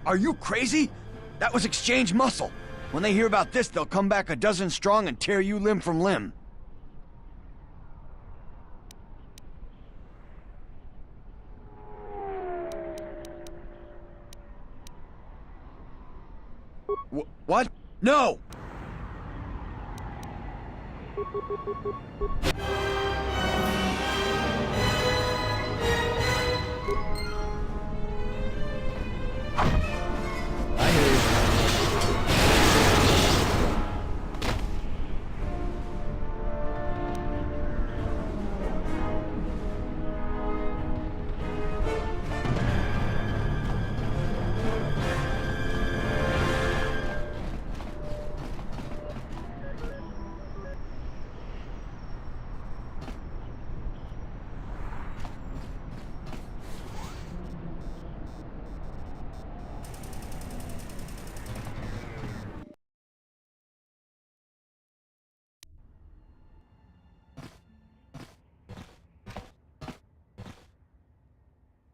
Are you crazy? That was exchange muscle. When they hear about this, they'll come back a dozen strong and tear you limb from limb. What? No! I hear you.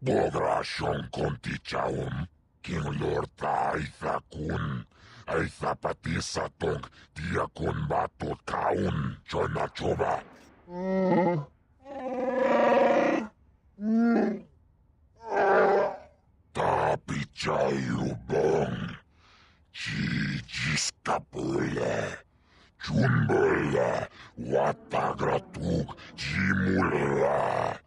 Bodrashon kontichaum, King Lorta Aithakun, Aithapatisa Diakon Batot Kaun, Chonachoba. Tapichayubong, Chijiskapule, Chunbole, Watagratug, Jimula.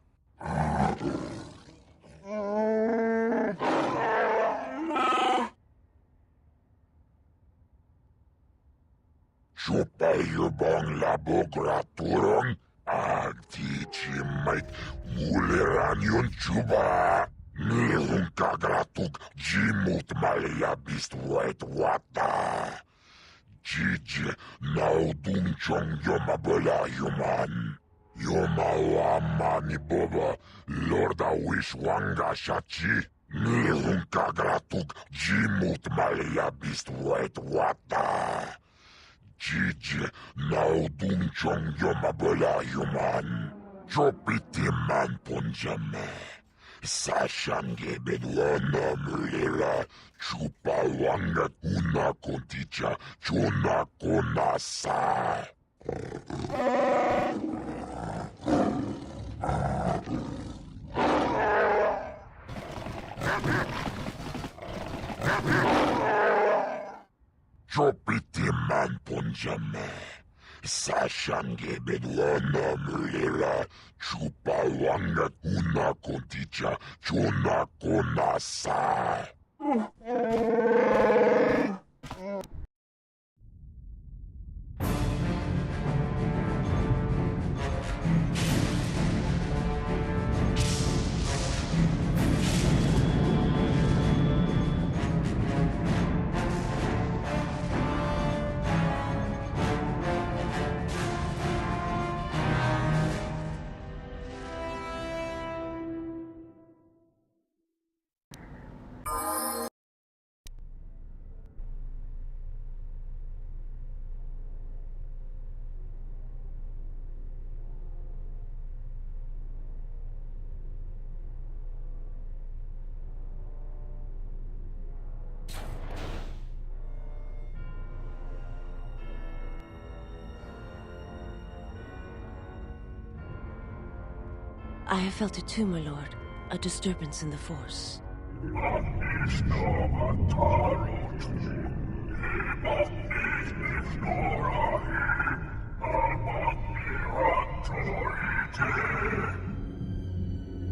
Chupayubong labograturong agtichimait muleran yun chuba. Nilhung kagratug jimut maliyabist wet wata. Jiji naudung chong yomabala yuman. Yomawama ni boba lorda wish wanga shachi. Nilhung kagratug jimut maliyabist wet wata. Jiji naudung chong yomabala yuman. Chopiti man punjame. Sashange bedwana mulera. Chupa wanga kuna konticha. Chuna konasa. Chopiti man punjame. Sashange bedwana mulera. Chupa wanga kuna konticha. Chuna konasa. I have felt it too, my lord. A disturbance in the Force.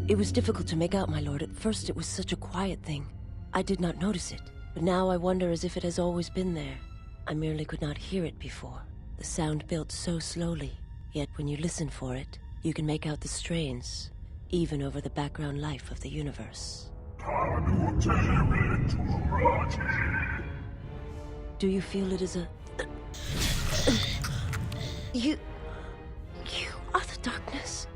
It was difficult to make out, my lord. At first it was such a quiet thing. I did not notice it, but now I wonder as if it has always been there. I merely could not hear it before. The sound built so slowly, yet when you listen for it, you can make out the strains, even over the background life of the universe. Do you feel it is a... You are the darkness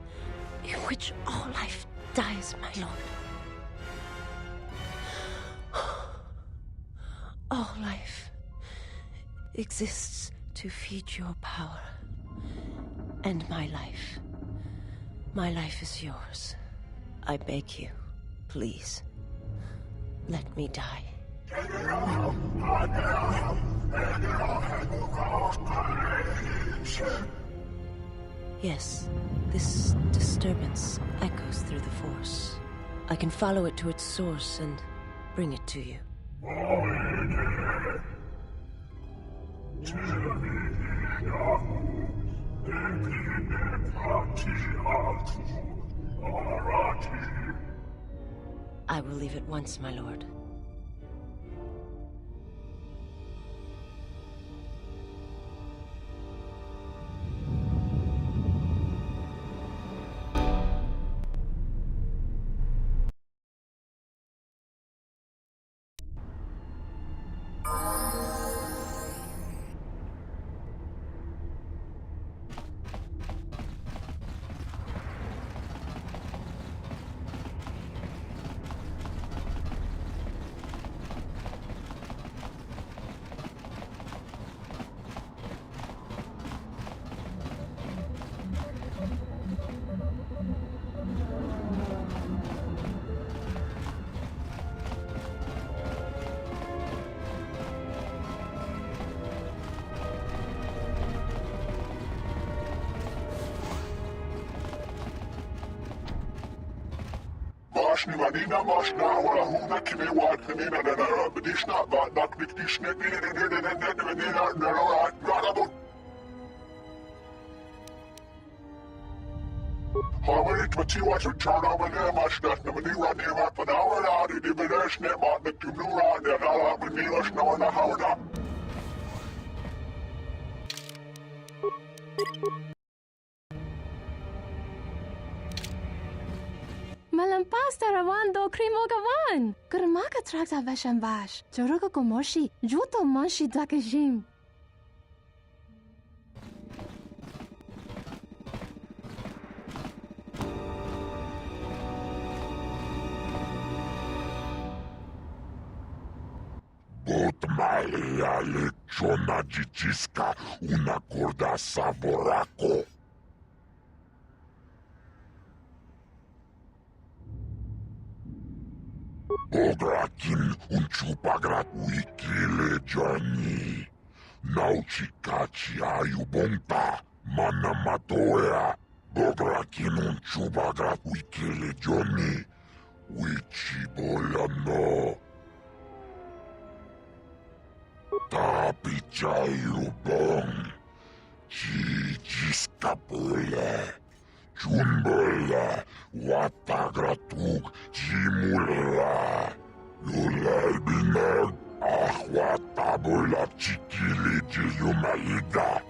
in which all life dies, my lord. All life exists to feed your power. And my life is yours. I beg you, please, let me die. Yes, this disturbance echoes through the Force. I can follow it to its source and bring it to you. I will leave at once, my lord. Malampas tarawando krimogawan. Gramaka trakta vashambash. Joroga gomoshi. Juto monshi dakajim. Malia lechona dzieciska, una corda saborako. Bograkin un chupagrat wikile Johnny. Nauchikachi ayubonta, manamatoea. Bograkin un chupagrat wikile Johnny. Wichibolano. Tapichayubong. Chichiskapule. Chunbole. Watagratug. Chimula. Lulalbinag. Ahwatabula chikili jiyumaliga.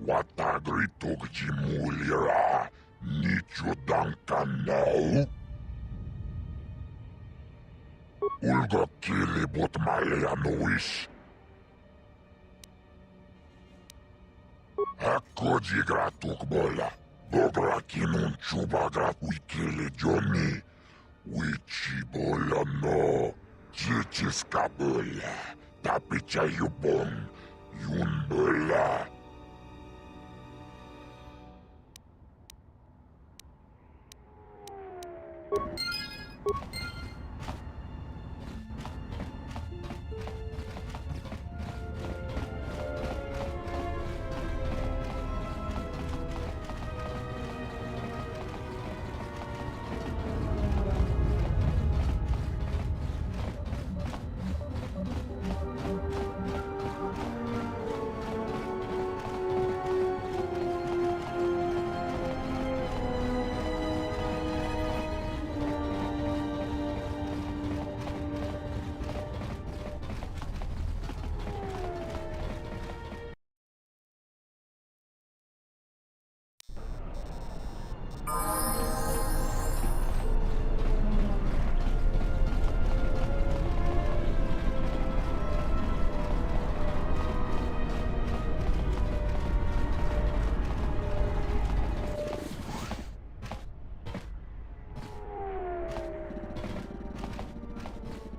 Watagritug chimulira. Nichudankanau. Ulga kili botmaleanuish. Akkoji gratuk bola. Bograkinun chubagrat wikili Johnny. Wichibola no. Chichiskabola. Tapichayubon. Yunbola.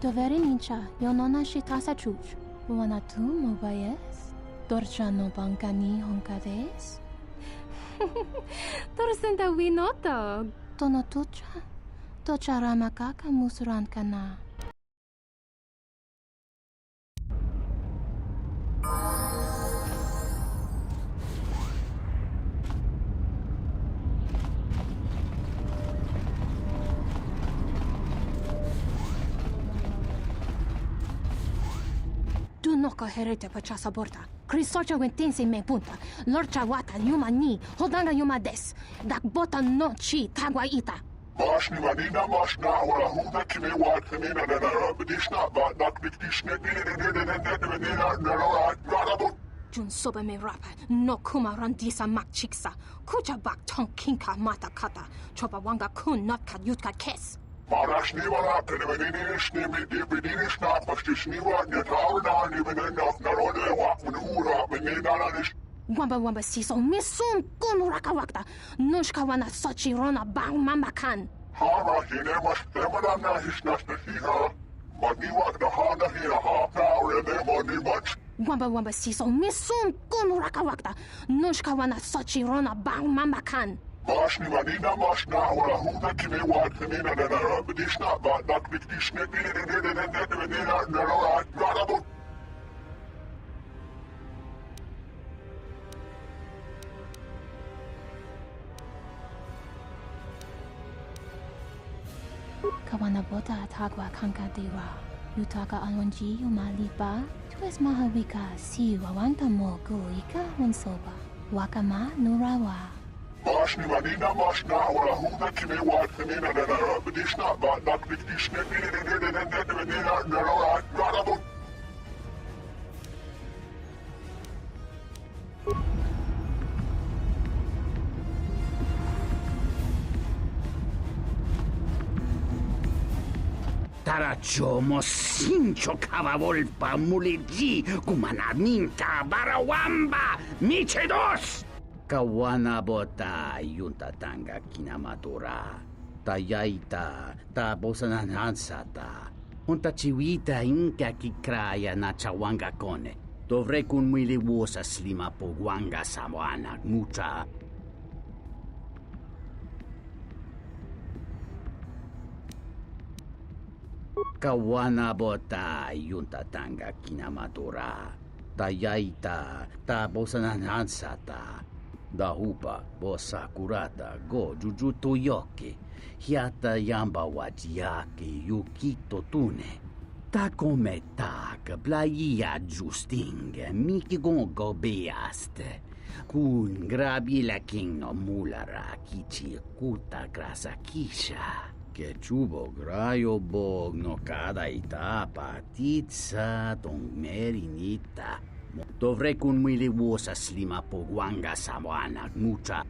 Doveri nincha, yo nona shitasa chuch. Wana tu mobayes? Dorcha no bankani honkades? Torsenda winoto. Tono tucha. Tocha ramakaka musran kana. Noka herete pachasa borta. Krisocha wentense me punta. Lorcha wata yuma ni. Hodanga yuma des. Dak bota no chi tagwa ita. Mashni manina mashna wala huda kime wat kanina na bidishna ba dak bidishna Jun soba me rapa. No kuma randisa mak chiksa. Kucha bak tong kinka mata kata. Chopa wanga kun not kat yutka kes. Marashni wala kanibidishni bidishna pastishni wat nyatauna ni benenof narone wak manura benenanish. Wamba siso misum kun rakawakta. Nushka wana sochi rona bang mamakan. Hara hine mas temana na hisnasta hiha. Mani wak na hana hina ha. Naure ne mani much. Wamba siso misum kun rakawakta. Nushka wana sochi rona bang mamakan. Mashni manina mashna wala huda kime wat kanina na bidishna ba dak bidishna Kawana bota atagwa kanka dewa. Yutaka alwanji yumaliba. Tues mahawika si wawanta mo ika wansoba. Wakama nurawa. Mashni manina mashna wala huda kime wat kanina na bidishna ba dak bidishna Tarachomo sincho kavavolpa muliji kumananinta barawamba michedos. Kawana bota yunta tanga kinamatura. Tayaita ta bosananansata. Unta chiwita inka kikraya na chawanga kone. Dovrei kun mwili wosa slima pogwanga sawana mucha. Kawana bota yunta tanga kinamatura. Tayaita ta bosananansata. Dahupa bosa kurata go jujuto yoke. Hiata yamba wajiake yukito tune. Ta come tak plaia justing miki gongo beaste. Kun grabi la king no mulara kichi kuta grasa kisha. Que chubo grayo bog no cada itapa titsa tong merinita. Dovrei kun mwili wosa slima pogwanga sawana mucha.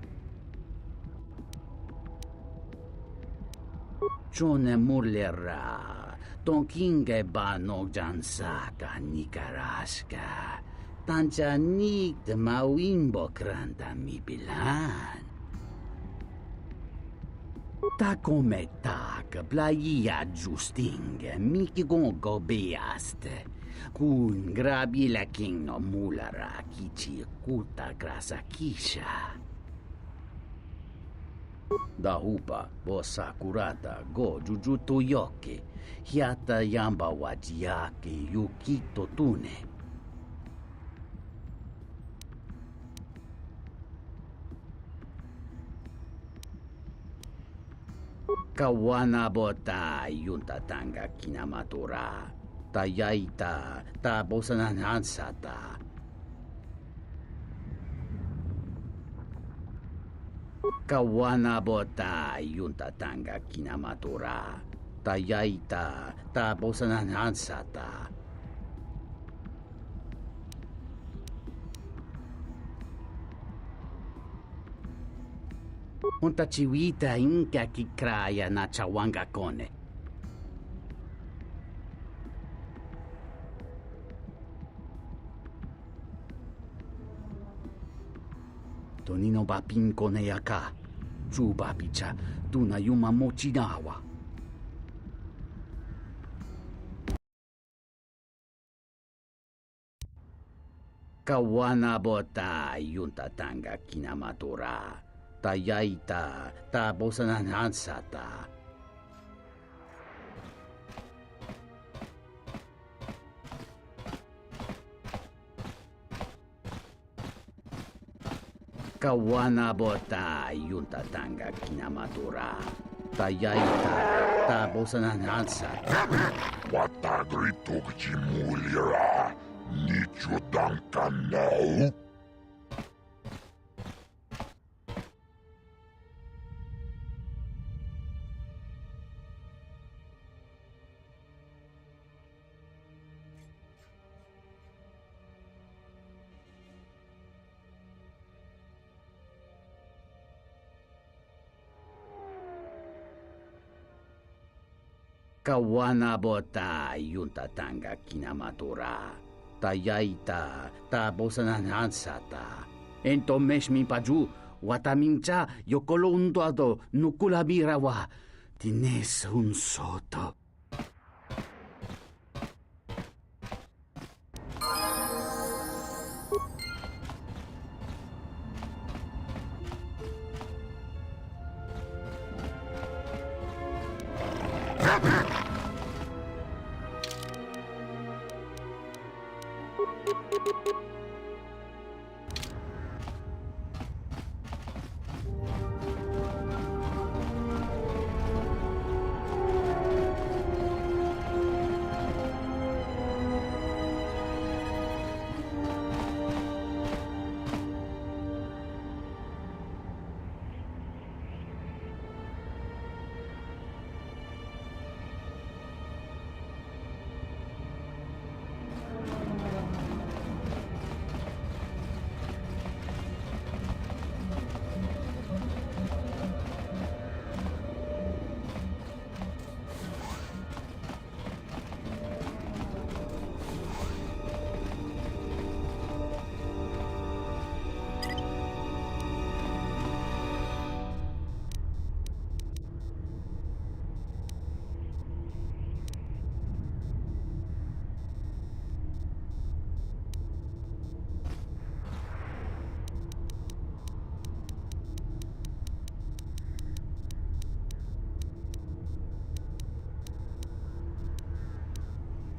Chone mulera, ton kinge ba no jansaka nikaraska. Tancha nik de mawimbo kranta mi bilan. Ta come tak plaia justing miki gongo beaste. Kun grabi la king no mulara kichi kuta grasa kisha. Dahupa bosa kurata go jujuto yoke. Hiata yamba wajiake yukito tune. Kawana bota yunta tanga kinamatura. Tayaita ta bosananansata. Kawana bota yunta tanga kinamatura. Tayaita ta bosananansata. Unta chiwita inka kikraya na chawanga kone. Tonino ba pinko ne yaka. Chuba picha tuna yuma mochinawa. Kawana bota yunta tanga kinamatura. Tayaita ta bosananansata. Kawana bota yunta tanga kinamatura. Tayaita ta bosananansata. Watagrituk jimulira. Nicho dankan now. Kawana bota yunta tanga kinamatura. Tayaita ta bosananansata. Entomesh mi paju watamincha yokolondo nukulabirawa. Tines un soto.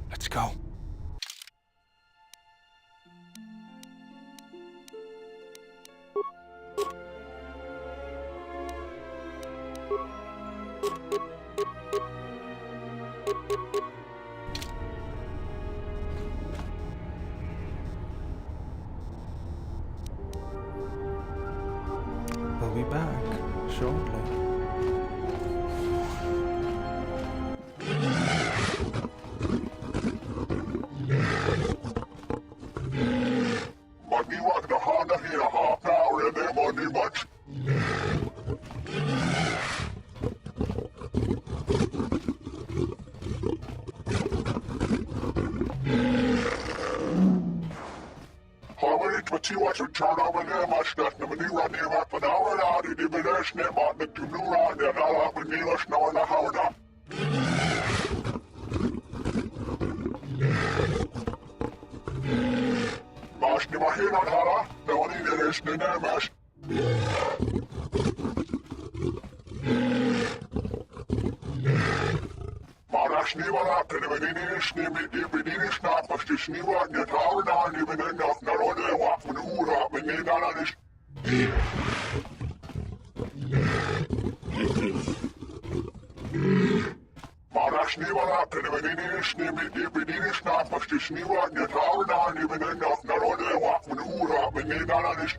Let's go. We'll be back shortly. Magiwag na hana here ha. Power in them money much. What you turn over there, much that the money run near up an hour out, it even there's never on the two new round, and I'll have a needle snow in the howdah. Mash ni mahinan hala, no one in there is the namash. Marash ni wala, can even in it, snimmy, deep in it, snap, but you sneak out, and tower down, even enough, not on the walk from the wood up, and they got on this. Marash ni wala, can even in it, snimmy, deep in it, snap, but you sneak out, and tower down, even enough, not on the walk from the wood up, and they got on this.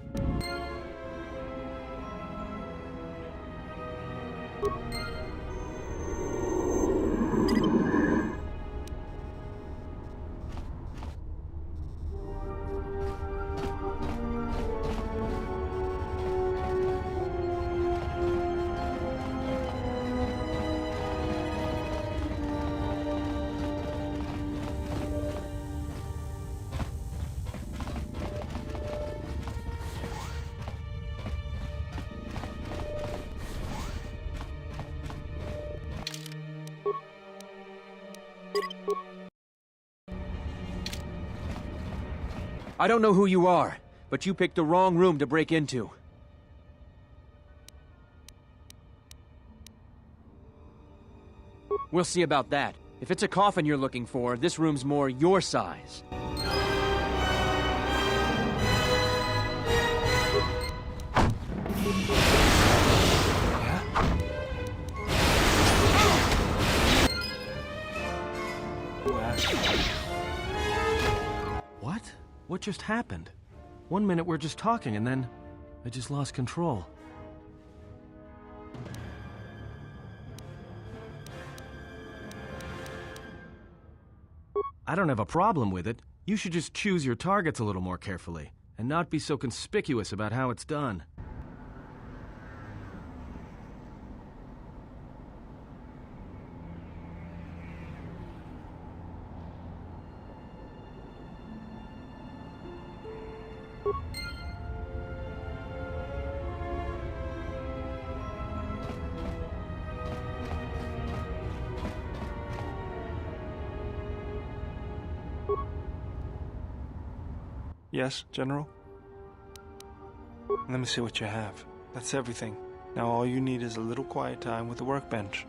I don't know who you are, but you picked the wrong room to break into. We'll see about that. If it's a coffin you're looking for, this room's more your size. What? What just happened? 1 minute we're just talking and then I just lost control. I don't have a problem with it. You should just choose your targets a little more carefully and not be so conspicuous about how it's done. Yes, General? Let me see what you have. That's everything. Now all you need is a little quiet time with the workbench.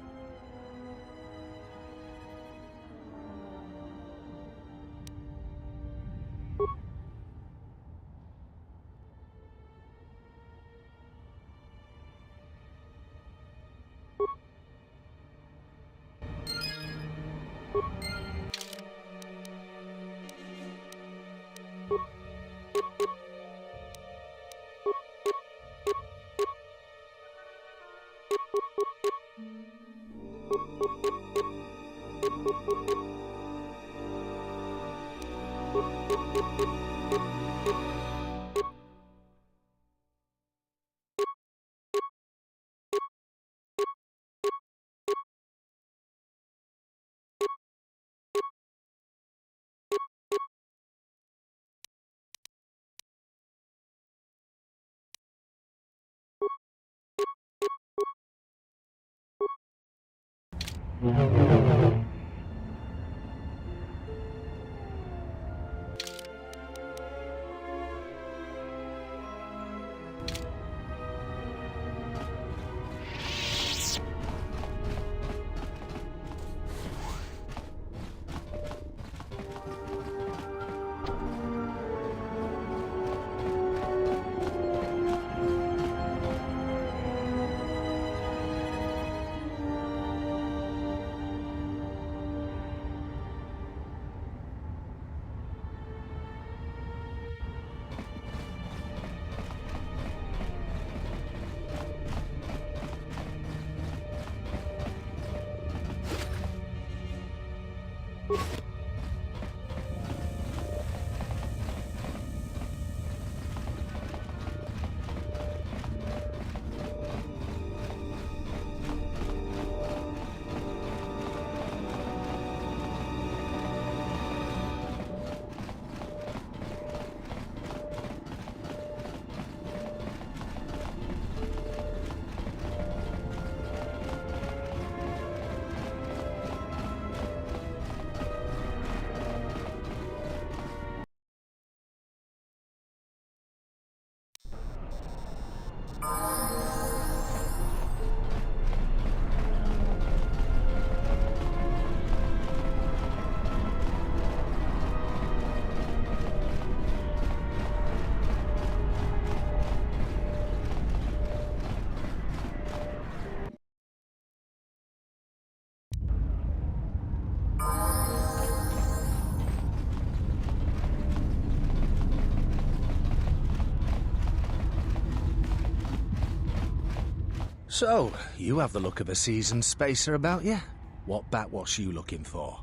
So, you have the look of a seasoned spacer about you. What backwash are you looking for?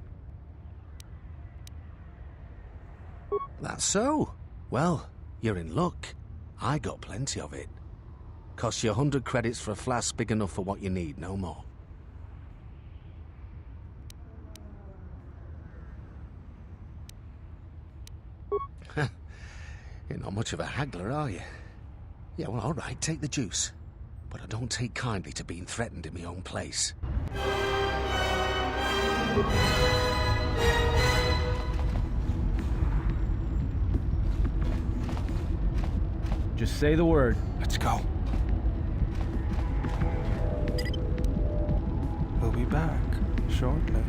That's so. Well, you're in luck. I got plenty of it. Costs you 100 credits for a flask big enough for what you need, no more. You're not much of a haggler, are you? Yeah, well, all right, take the juice. But I don't take kindly to being threatened in my own place. Just say the word. Let's go. We'll be back shortly.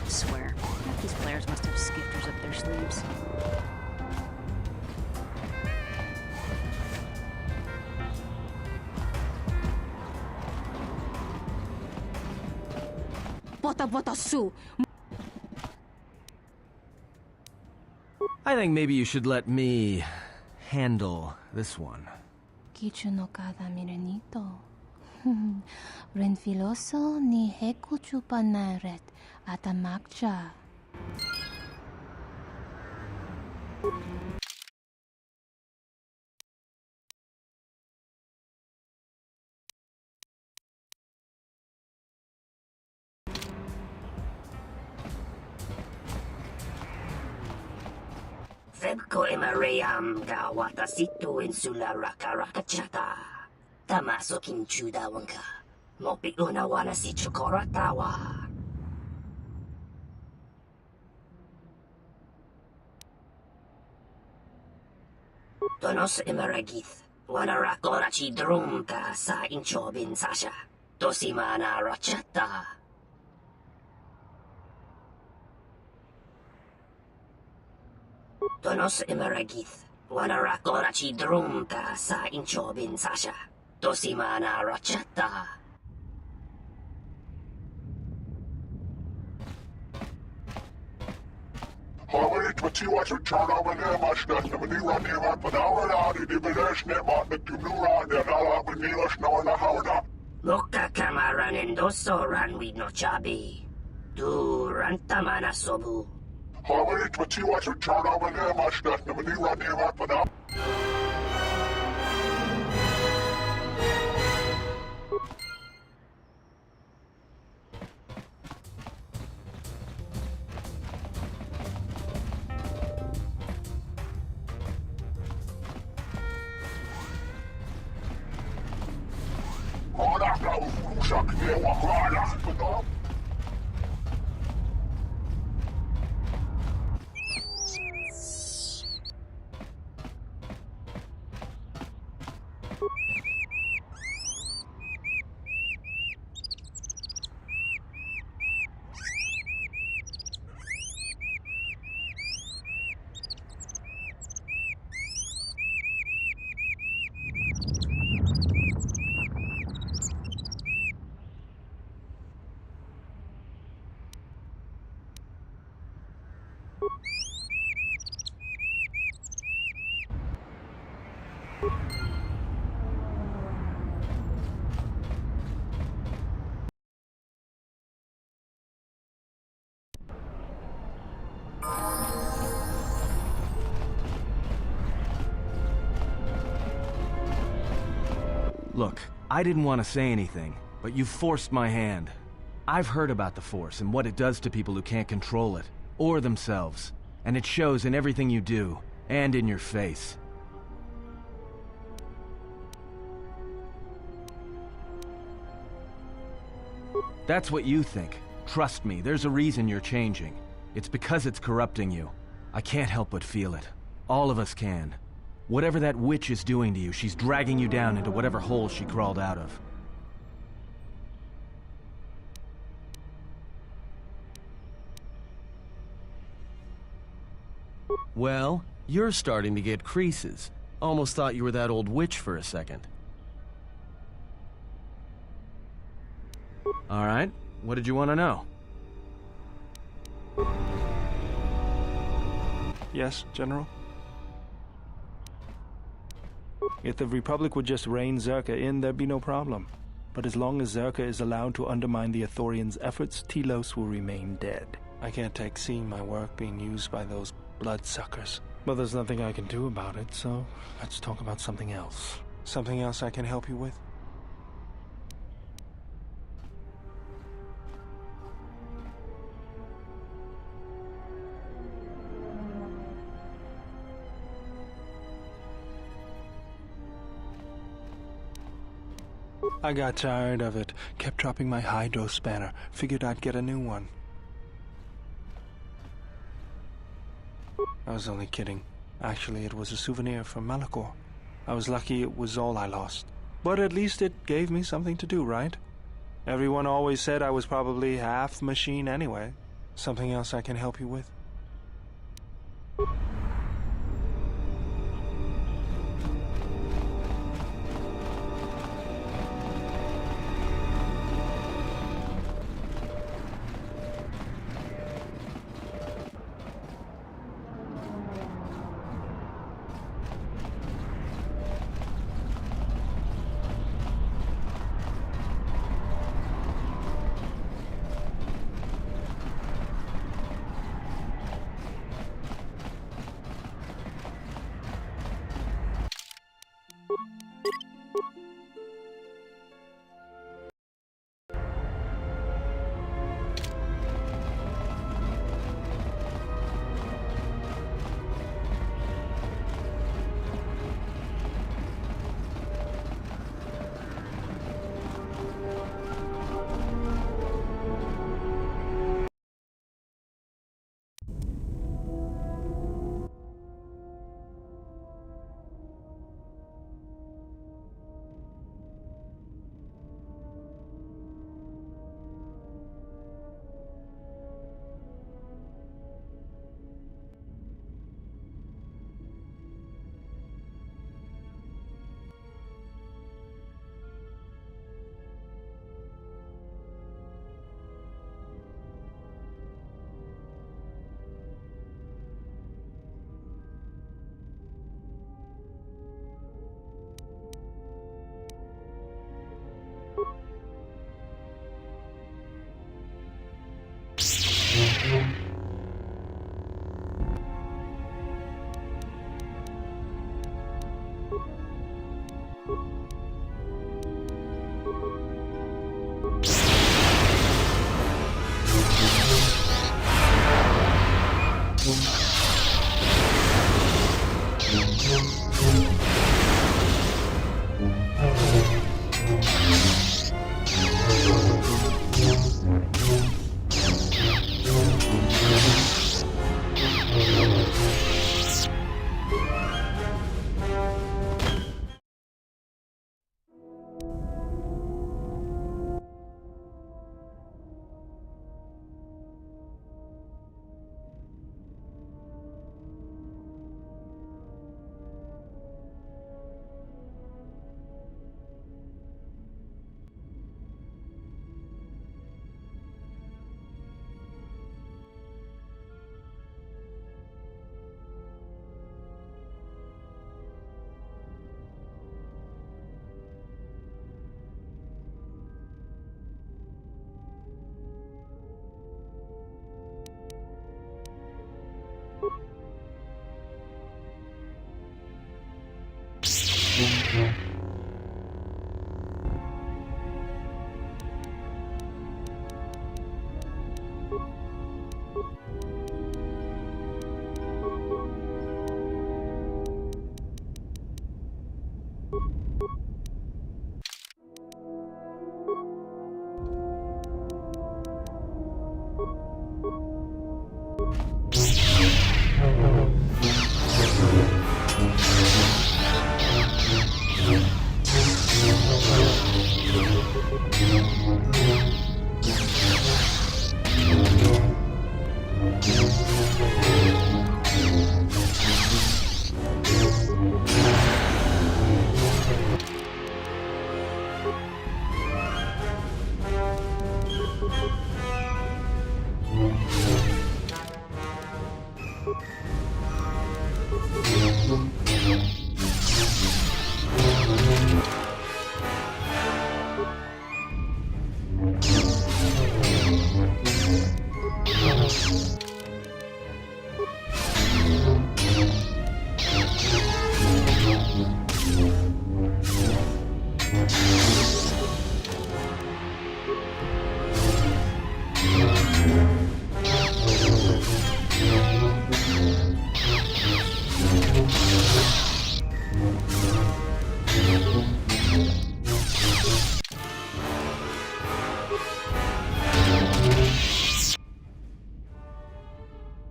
I swear, half these players must have skifters up their sleeves. Bota su. I think maybe you should let me handle this one. Kichu no kada mirenito. Renfiloso ni heku chupanaret atamakcha. Febko emareyam ga watasitu insula rakarakachata. Tamaso kinchuda wanka. Mopi una wana si chokoratawa. Tonos emaragith. Wana rakora chi drumka sa inchobin sasha. Tosimana rachata. Tonos emaragith. Wana rakora chi drumka sa inchobin sasha. Tosimana rachata. Haverit vativat uçana bana başlattı. Beni randevat bana dibileşne matlık tümlura nala beni laşnavana havada. Loka kamaran doso ranwi no chabi. Du rantamana sobu. Haverit vativat uçana bana başlattı. Beni randevat bana. Look, I didn't want to say anything, but you forced my hand. I've heard about the Force and what it does to people who can't control it, or themselves. And it shows in everything you do, and in your face. That's what you think. Trust me, there's a reason you're changing. It's because it's corrupting you. I can't help but feel it. All of us can. Whatever that witch is doing to you, she's dragging you down into whatever hole she crawled out of. Well, you're starting to get creases. Almost thought you were that old witch for a second. All right, what did you want to know? Yes, General? If the Republic would just rein Zerka in, there'd be no problem. But as long as Zerka is allowed to undermine the Ithorians' efforts, Telos will remain dead. I can't take seeing my work being used by those bloodsuckers. But there's nothing I can do about it, so let's talk about something else. Something else I can help you with? I got tired of it. Kept dropping my hydro spanner. Figured I'd get a new one. I was only kidding. Actually, it was a souvenir from Malachor. I was lucky it was all I lost. But at least it gave me something to do, right? Everyone always said I was probably half machine anyway. Something else I can help you with?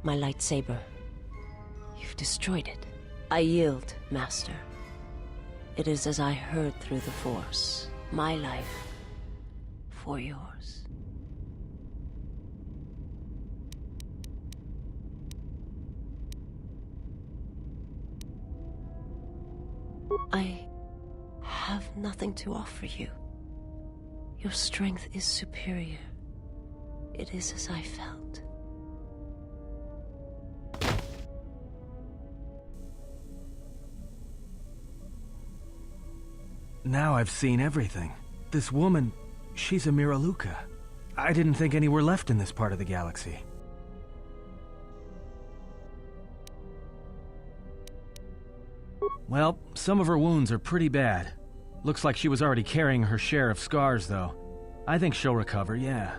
My lightsaber. You've destroyed it. I yield, Master. It is as I heard through the Force. My life for yours. I have nothing to offer you. Your strength is superior. It is as I felt. Now I've seen everything. This woman, she's a Miraluka. I didn't think any were left in this part of the galaxy. Well, some of her wounds are pretty bad. Looks like she was already carrying her share of scars, though. I think she'll recover, yeah.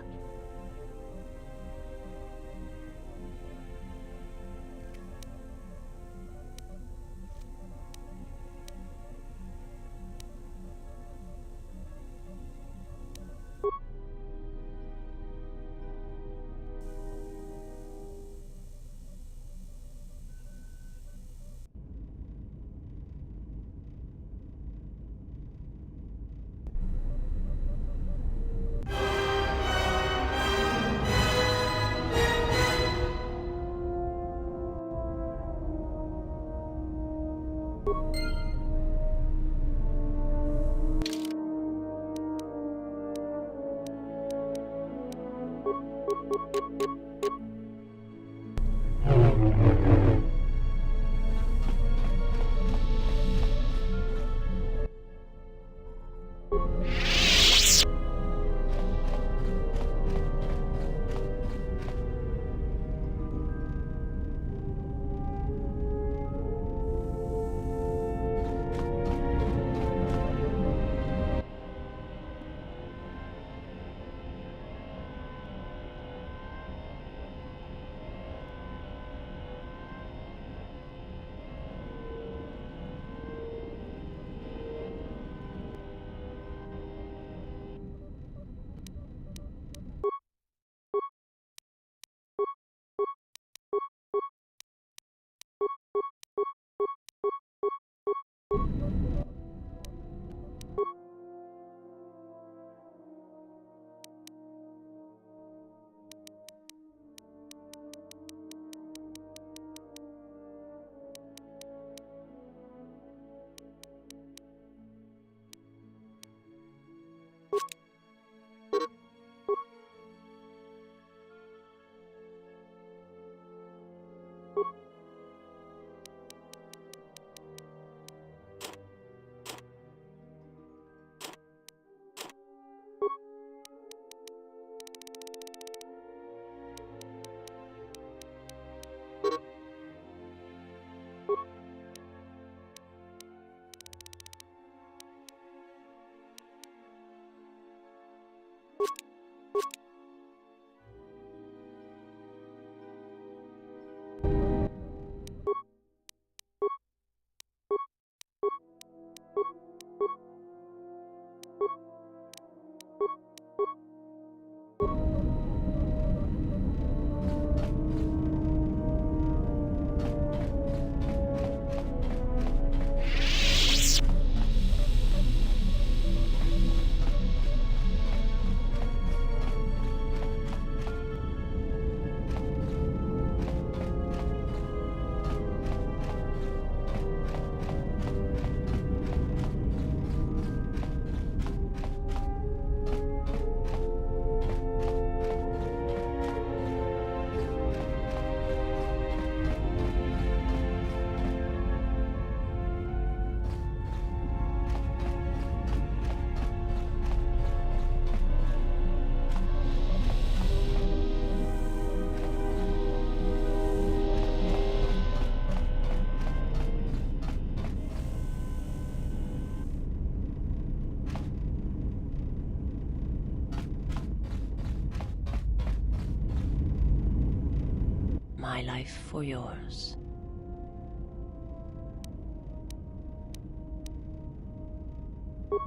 My life for yours.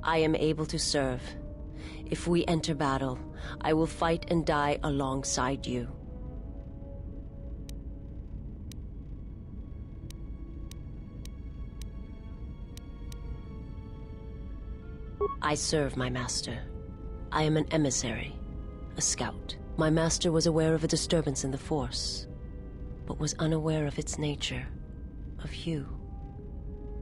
I am able to serve. If we enter battle, I will fight and die alongside you. I serve my master. I am an emissary, a scout. My master was aware of a disturbance in the Force, but was unaware of its nature, of you.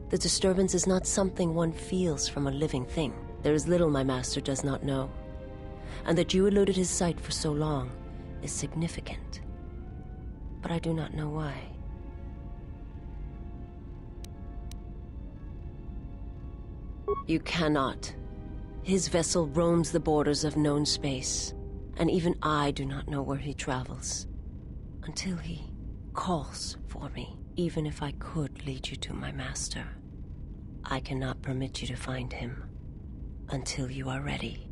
The disturbance is not something one feels from a living thing. There is little my master does not know, and that you eluded his sight for so long is significant. But I do not know why. You cannot. His vessel roams the borders of known space, and even I do not know where he travels. Until he calls for me. Even if I could lead you to my master, I cannot permit you to find him until you are ready.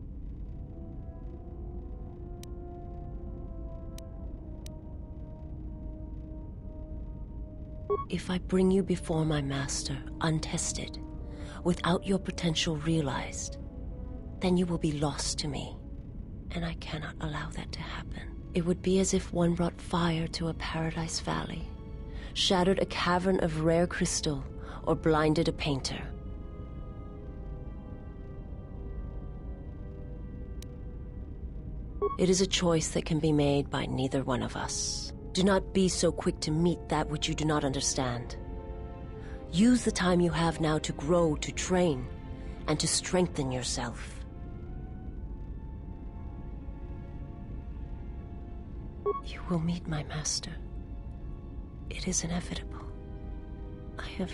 If I bring you before my master untested, without your potential realized, then you will be lost to me, and I cannot allow that to happen. It would be as if one brought fire to a paradise valley, shattered a cavern of rare crystal, or blinded a painter. It is a choice that can be made by neither one of us. Do not be so quick to meet that which you do not understand. Use the time you have now to grow, to train, and to strengthen yourself. You will meet my master. It is inevitable. I have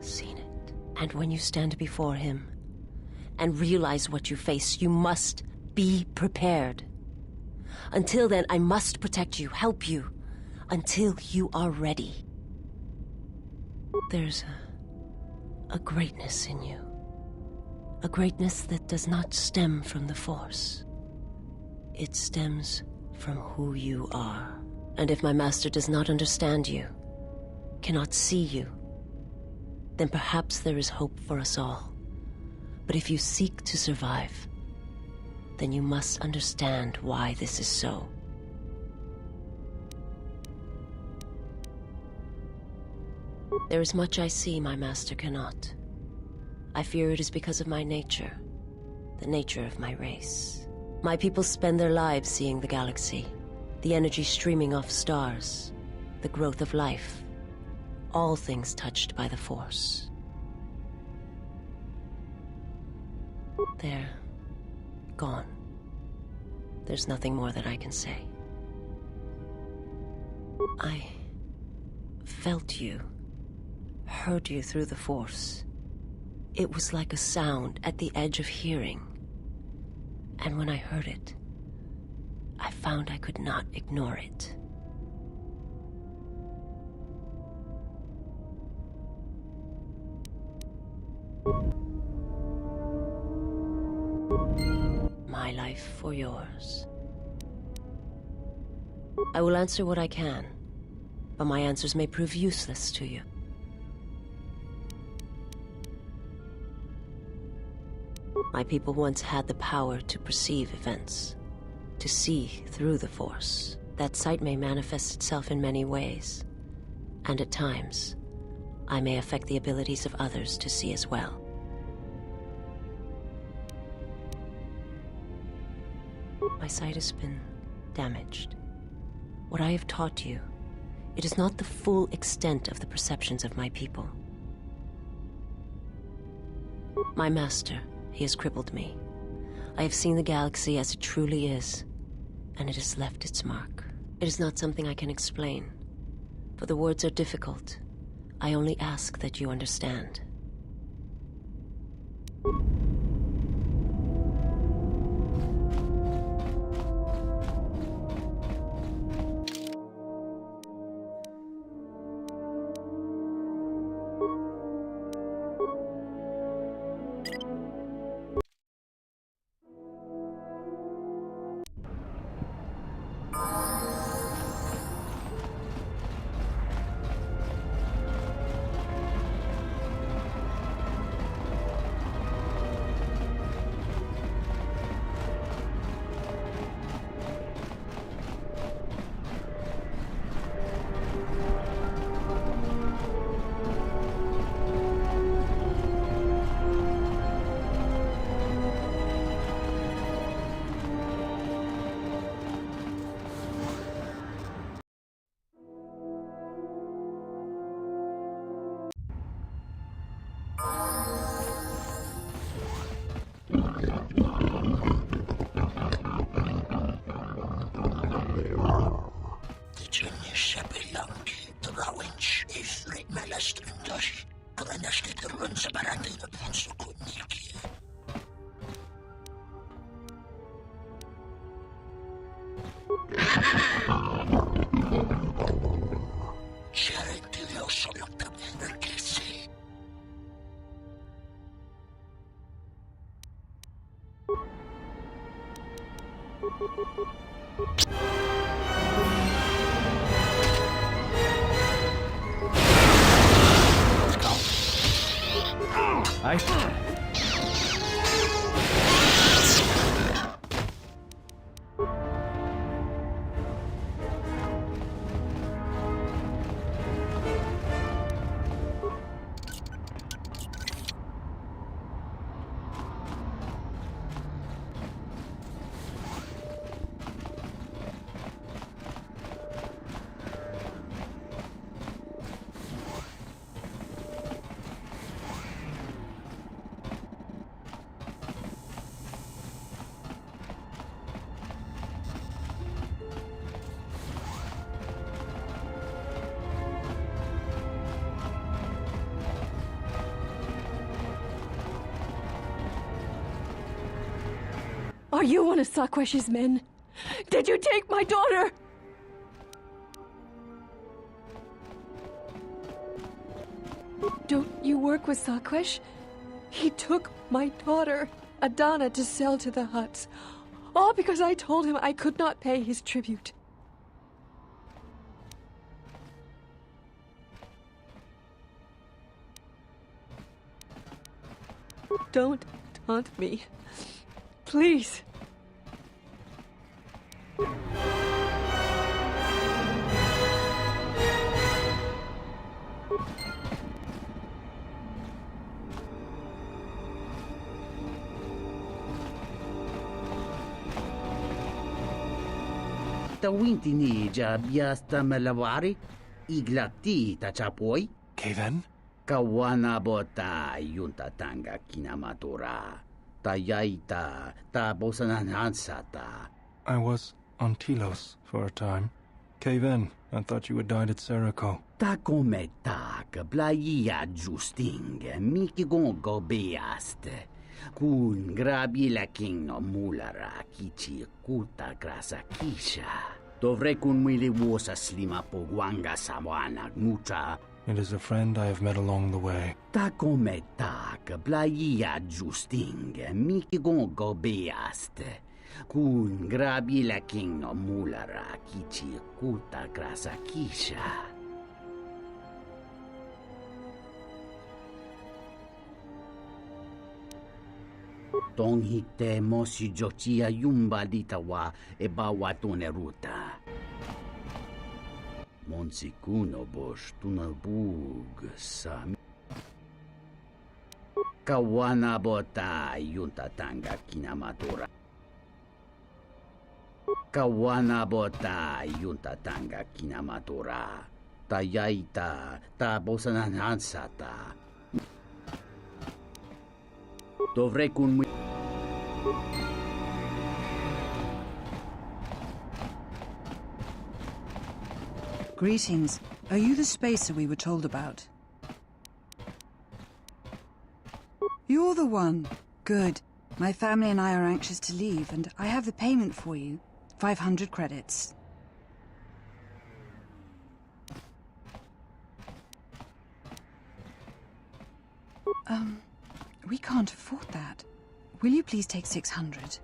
seen it. And when you stand before him and realize what you face, you must be prepared. Until then, I must protect you, help you, until you are ready. There's a greatness in you. A greatness that does not stem from the Force. It stems from who you are. And if my master does not understand you, cannot see you, then perhaps there is hope for us all. But if you seek to survive, then you must understand why this is so. There is much I see my master cannot. I fear it is because of my nature, the nature of my race. My people spend their lives seeing the galaxy, the energy streaming off stars, the growth of life, all things touched by the Force. They're gone. There's nothing more that I can say. I felt you, heard you through the Force. It was like a sound at the edge of hearing. And when I heard it, I found I could not ignore it. My life for yours. I will answer what I can, but my answers may prove useless to you. My people once had the power to perceive events, to see through the Force. That sight may manifest itself in many ways, and at times, I may affect the abilities of others to see as well. My sight has been damaged. What I have taught you, it is not the full extent of the perceptions of my people. My master, he has crippled me. I have seen the galaxy as it truly is, and it has left its mark. It is not something I can explain, for the words are difficult. I only ask that you understand. Are you one of Sakwesh's men? Did you take my daughter? Don't you work with Sakwesh? He took my daughter, Adana, to sell to the Huts. All because I told him I could not pay his tribute. Don't taunt me. Please. Tawintini jabiasta malavari, iglati tachapoi. Kaven? Kawana bota yunta tanga kinamatura. Tayaita tabosanhansata. I was on Telos for a time. Kaven, I thought you had died at Seriko. Ta come ta kablaia justing, miki gongo beaste. Kun grabi la king no mulara kichi kuta grasa kisha. Dovrei kun mili wosa slima pogwanga sawana nucha. It is a friend I have met along the way. Ta come ta kablaia justing, miki gongo beaste. Kun grabi la king no mulara kichi kuta grasa kisha. Tong hite mosi jochia yumba litawa e bawa tone ruta. Monsikuno bosh tunabug sami. Kawana bota yunta tanga kinamatura. Kawana bota yunta tanga kinamatura. Tayaita tabosanhansata. Dovrei kun Greetings. Are you the spacer we were told about? You're the one. Good. My family and I are anxious to leave, and I have the payment for you. 500 credits. We can't afford that. Will you please take 600?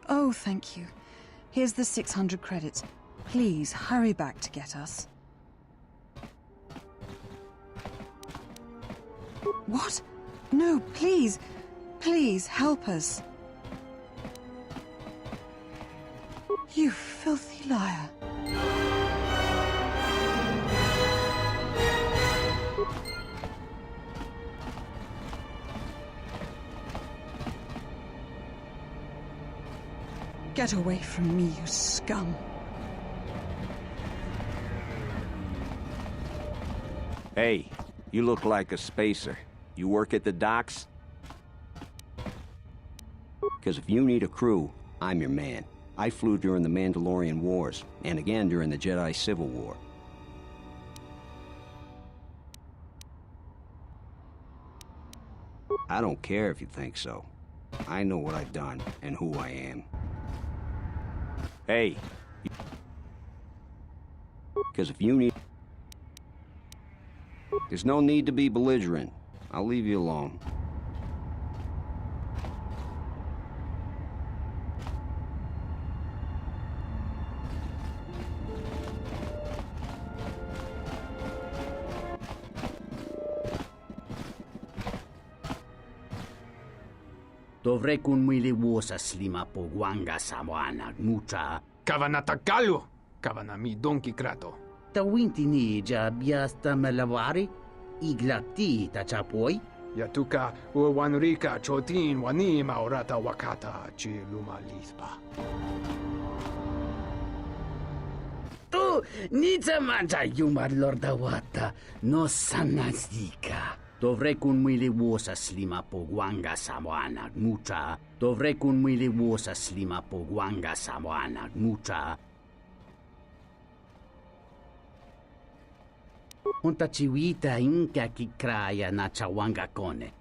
Oh, thank you. Here's the 600 credits. Please, hurry back to get us. What? No, please. Please, help us. You filthy liar. Get away from me, you scum. Hey, you look like a spacer. You work at the docks? Because if you need a crew, I'm your man. I flew during the Mandalorian Wars, and again during the Jedi Civil War. I don't care if you think so. I know what I've done and who I am. Hey. Because if you need... There's no need to be belligerent. I'll leave you alone. Dovrei kun mwili wosa slima po gwanga sawana mucha. Kavanata kalu, kavanami donki krato. Ta winti ni ja biasta malavari, iglati ta chapoi. Yatuka uwanrika chotin wanima orata wakata chi luma lispa. Tu niza manja yumar lorda wata no sanazika. Dovrei kun mwili wosa slima po gwanga sawana mucha. Dovrei kun mwili wosa slima po gwanga sawana mucha. Unta chiwita inka kikraya na chawanga kone.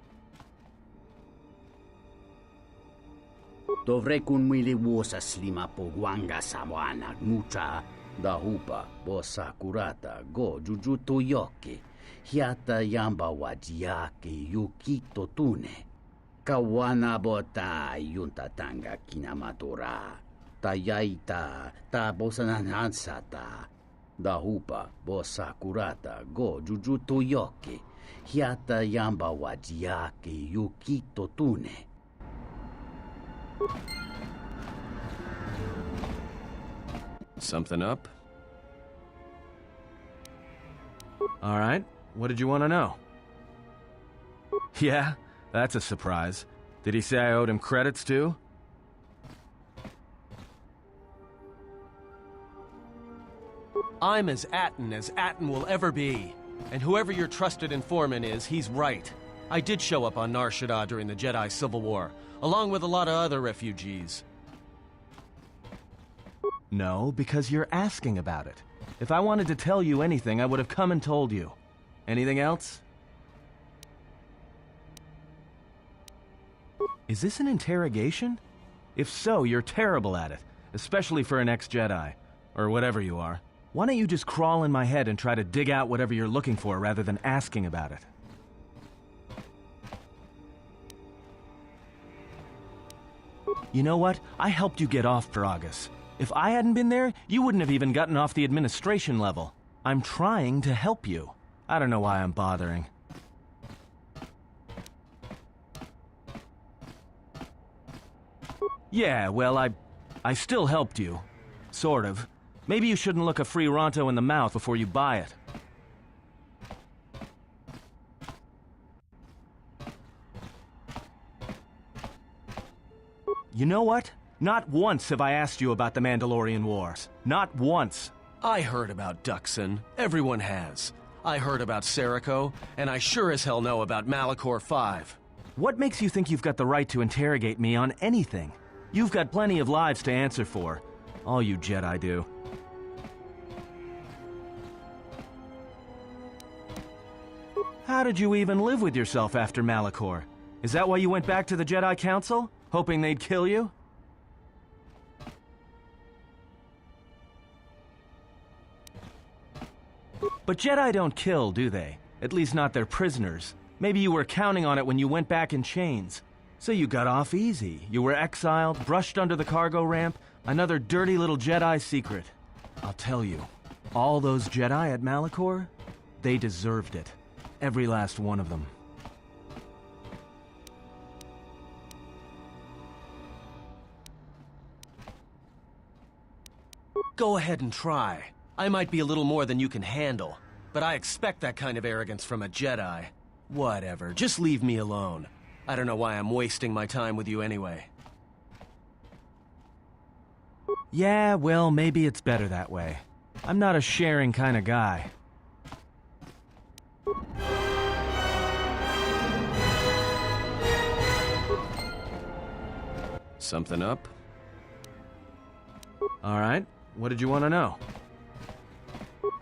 Dovrei kun mwili wosa slima po gwanga sawana mucha. Da hupa bosa kurata go jujuto yoki. Hiata yamba wajiake yukito tune. Kawana bota yuntatanga kinamatora. Tayaita ta bosananansata. Da hupa bosa kurata go jujuto yoke. Hiata yamba wajiake yukito tune. Something up? All right. What did you want to know? Yeah, that's a surprise. Did he say I owed him credits too? I'm as Atten will ever be. And whoever your trusted informant is, he's right. I did show up on Nar Shaddaa during the Jedi Civil War, along with a lot of other refugees. No, because you're asking about it. If I wanted to tell you anything, I would have come and told you. Anything else? Is this an interrogation? If so, you're terrible at it, especially for an ex-Jedi, or whatever you are. Why don't you just crawl in my head and try to dig out whatever you're looking for rather than asking about it? You know what? I helped you get off Dragas. If I hadn't been there, you wouldn't have even gotten off the administration level. I'm trying to help you. I don't know why I'm bothering. Yeah, well, I still helped you. Sort of. Maybe you shouldn't look a free Ronto in the mouth before you buy it. You know what? Not once have I asked you about the Mandalorian Wars. Not once. I heard about Duxon. Everyone has. I heard about Serico, and I sure as hell know about Malachor 5. What makes you think you've got the right to interrogate me on anything? You've got plenty of lives to answer for. All you Jedi do. How did you even live with yourself after Malachor? Is that why you went back to the Jedi Council? Hoping they'd kill you? But Jedi don't kill, do they? At least not their prisoners. Maybe you were counting on it when you went back in chains. So you got off easy. You were exiled, brushed under the cargo ramp, another dirty little Jedi secret. I'll tell you, all those Jedi at Malachor, they deserved it. Every last one of them. Go ahead and try. I might be a little more than you can handle, but I expect that kind of arrogance from a Jedi. Whatever, just leave me alone. I don't know why I'm wasting my time with you anyway. Yeah, well, maybe it's better that way. I'm not a sharing kind of guy. Something up? All right, what did you want to know?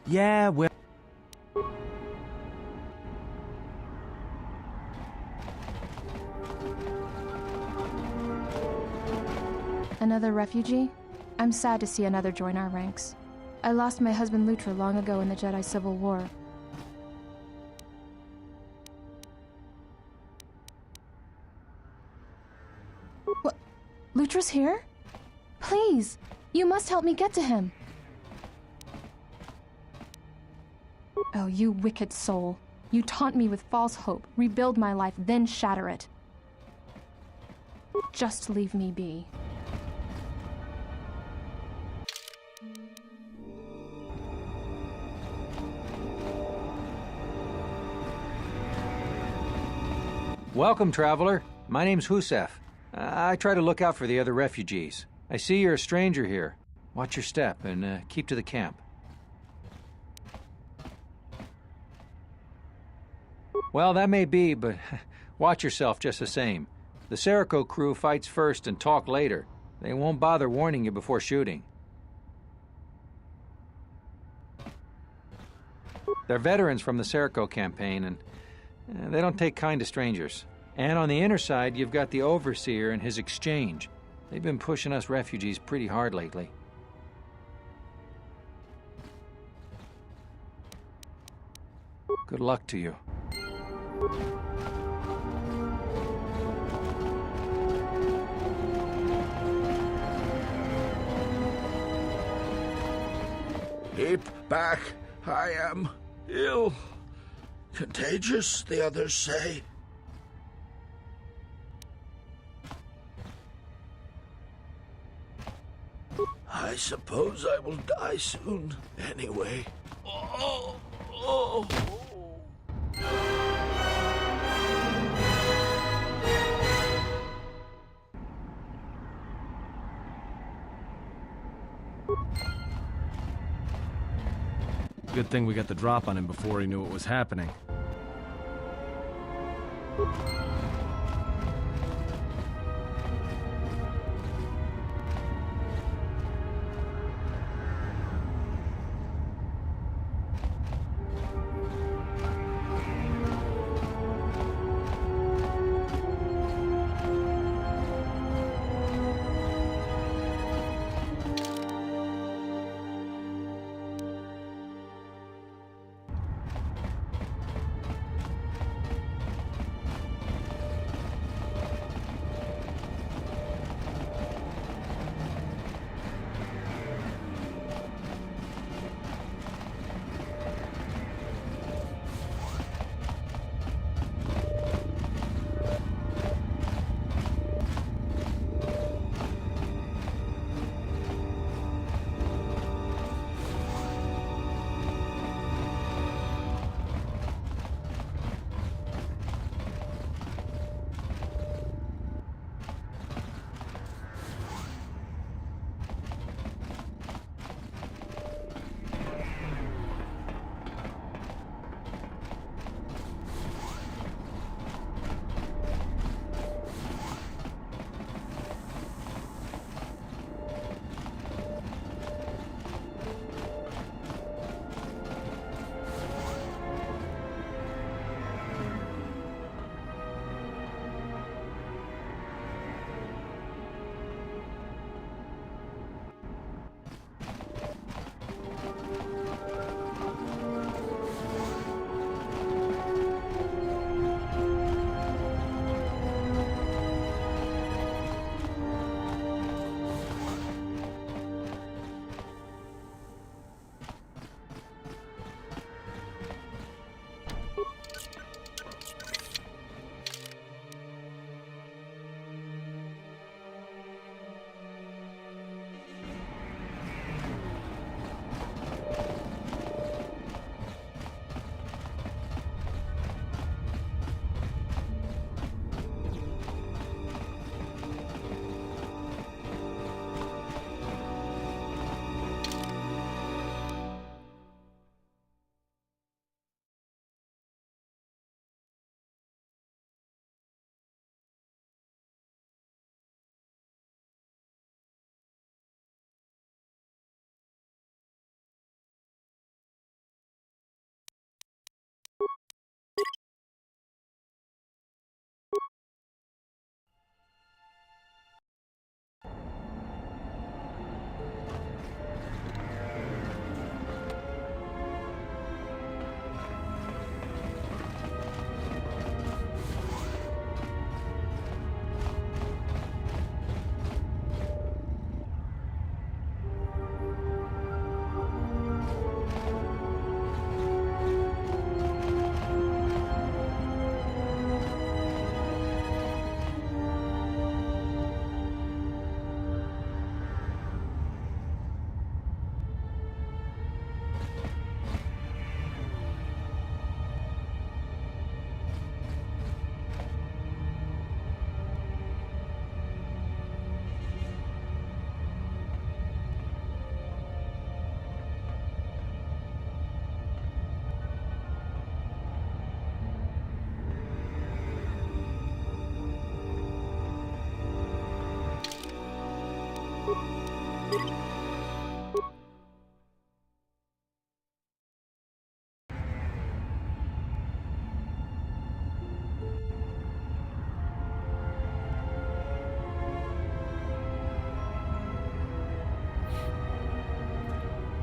Yeah, well... Another refugee? I'm sad to see another join our ranks. I lost my husband Lutra long ago in the Jedi Civil War. What? Lutra's here? Please! You must help me get to him! Oh, you wicked soul. You taunt me with false hope, rebuild my life, then shatter it. Just leave me be. Welcome, traveler. My name's Husef. I try to look out for the other refugees. I see you're a stranger here. Watch your step and keep to the camp. Well, that may be, but watch yourself just the same. The Serico crew fights first and talk later. They won't bother warning you before shooting. They're veterans from the Serico campaign, and they don't take kind to strangers. And on the inner side, you've got the Overseer and his exchange. They've been pushing us refugees pretty hard lately. Good luck to you. Keep back. I am ill. Contagious, the others say. I suppose I will die soon, anyway. Oh, oh. Good thing we got the drop on him before he knew what was happening.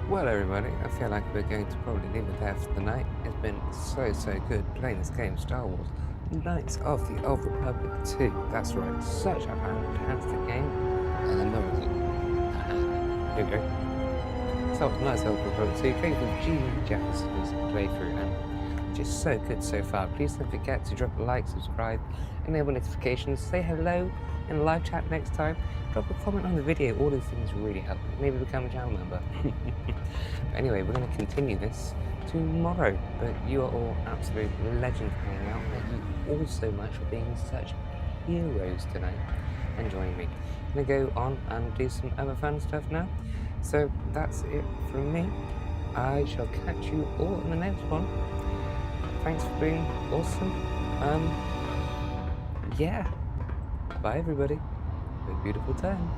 Well, everybody, I feel like we're going to probably leave it there for the night. It's been so good playing this game, Star Wars Knights of the Old Republic 2. That's right, such a fantastic game. And another thing. Here we go. So, Knights of the Old Republic 2, going from Gene Jackson's playthrough, and just so good so far. Please don't forget to drop a like, subscribe, enable notifications, say hello in the live chat next time. Drop a comment on the video, all these things really help. Maybe become a channel member. But anyway, we're going to continue this tomorrow. But you are all absolute legends hanging out. Thank you all so much for being such heroes tonight and joining me. I'm going to go on and do some other fun stuff now. So that's it from me. I shall catch you all in the next one. Thanks for being awesome. Yeah. Bye everybody. Have a beautiful time.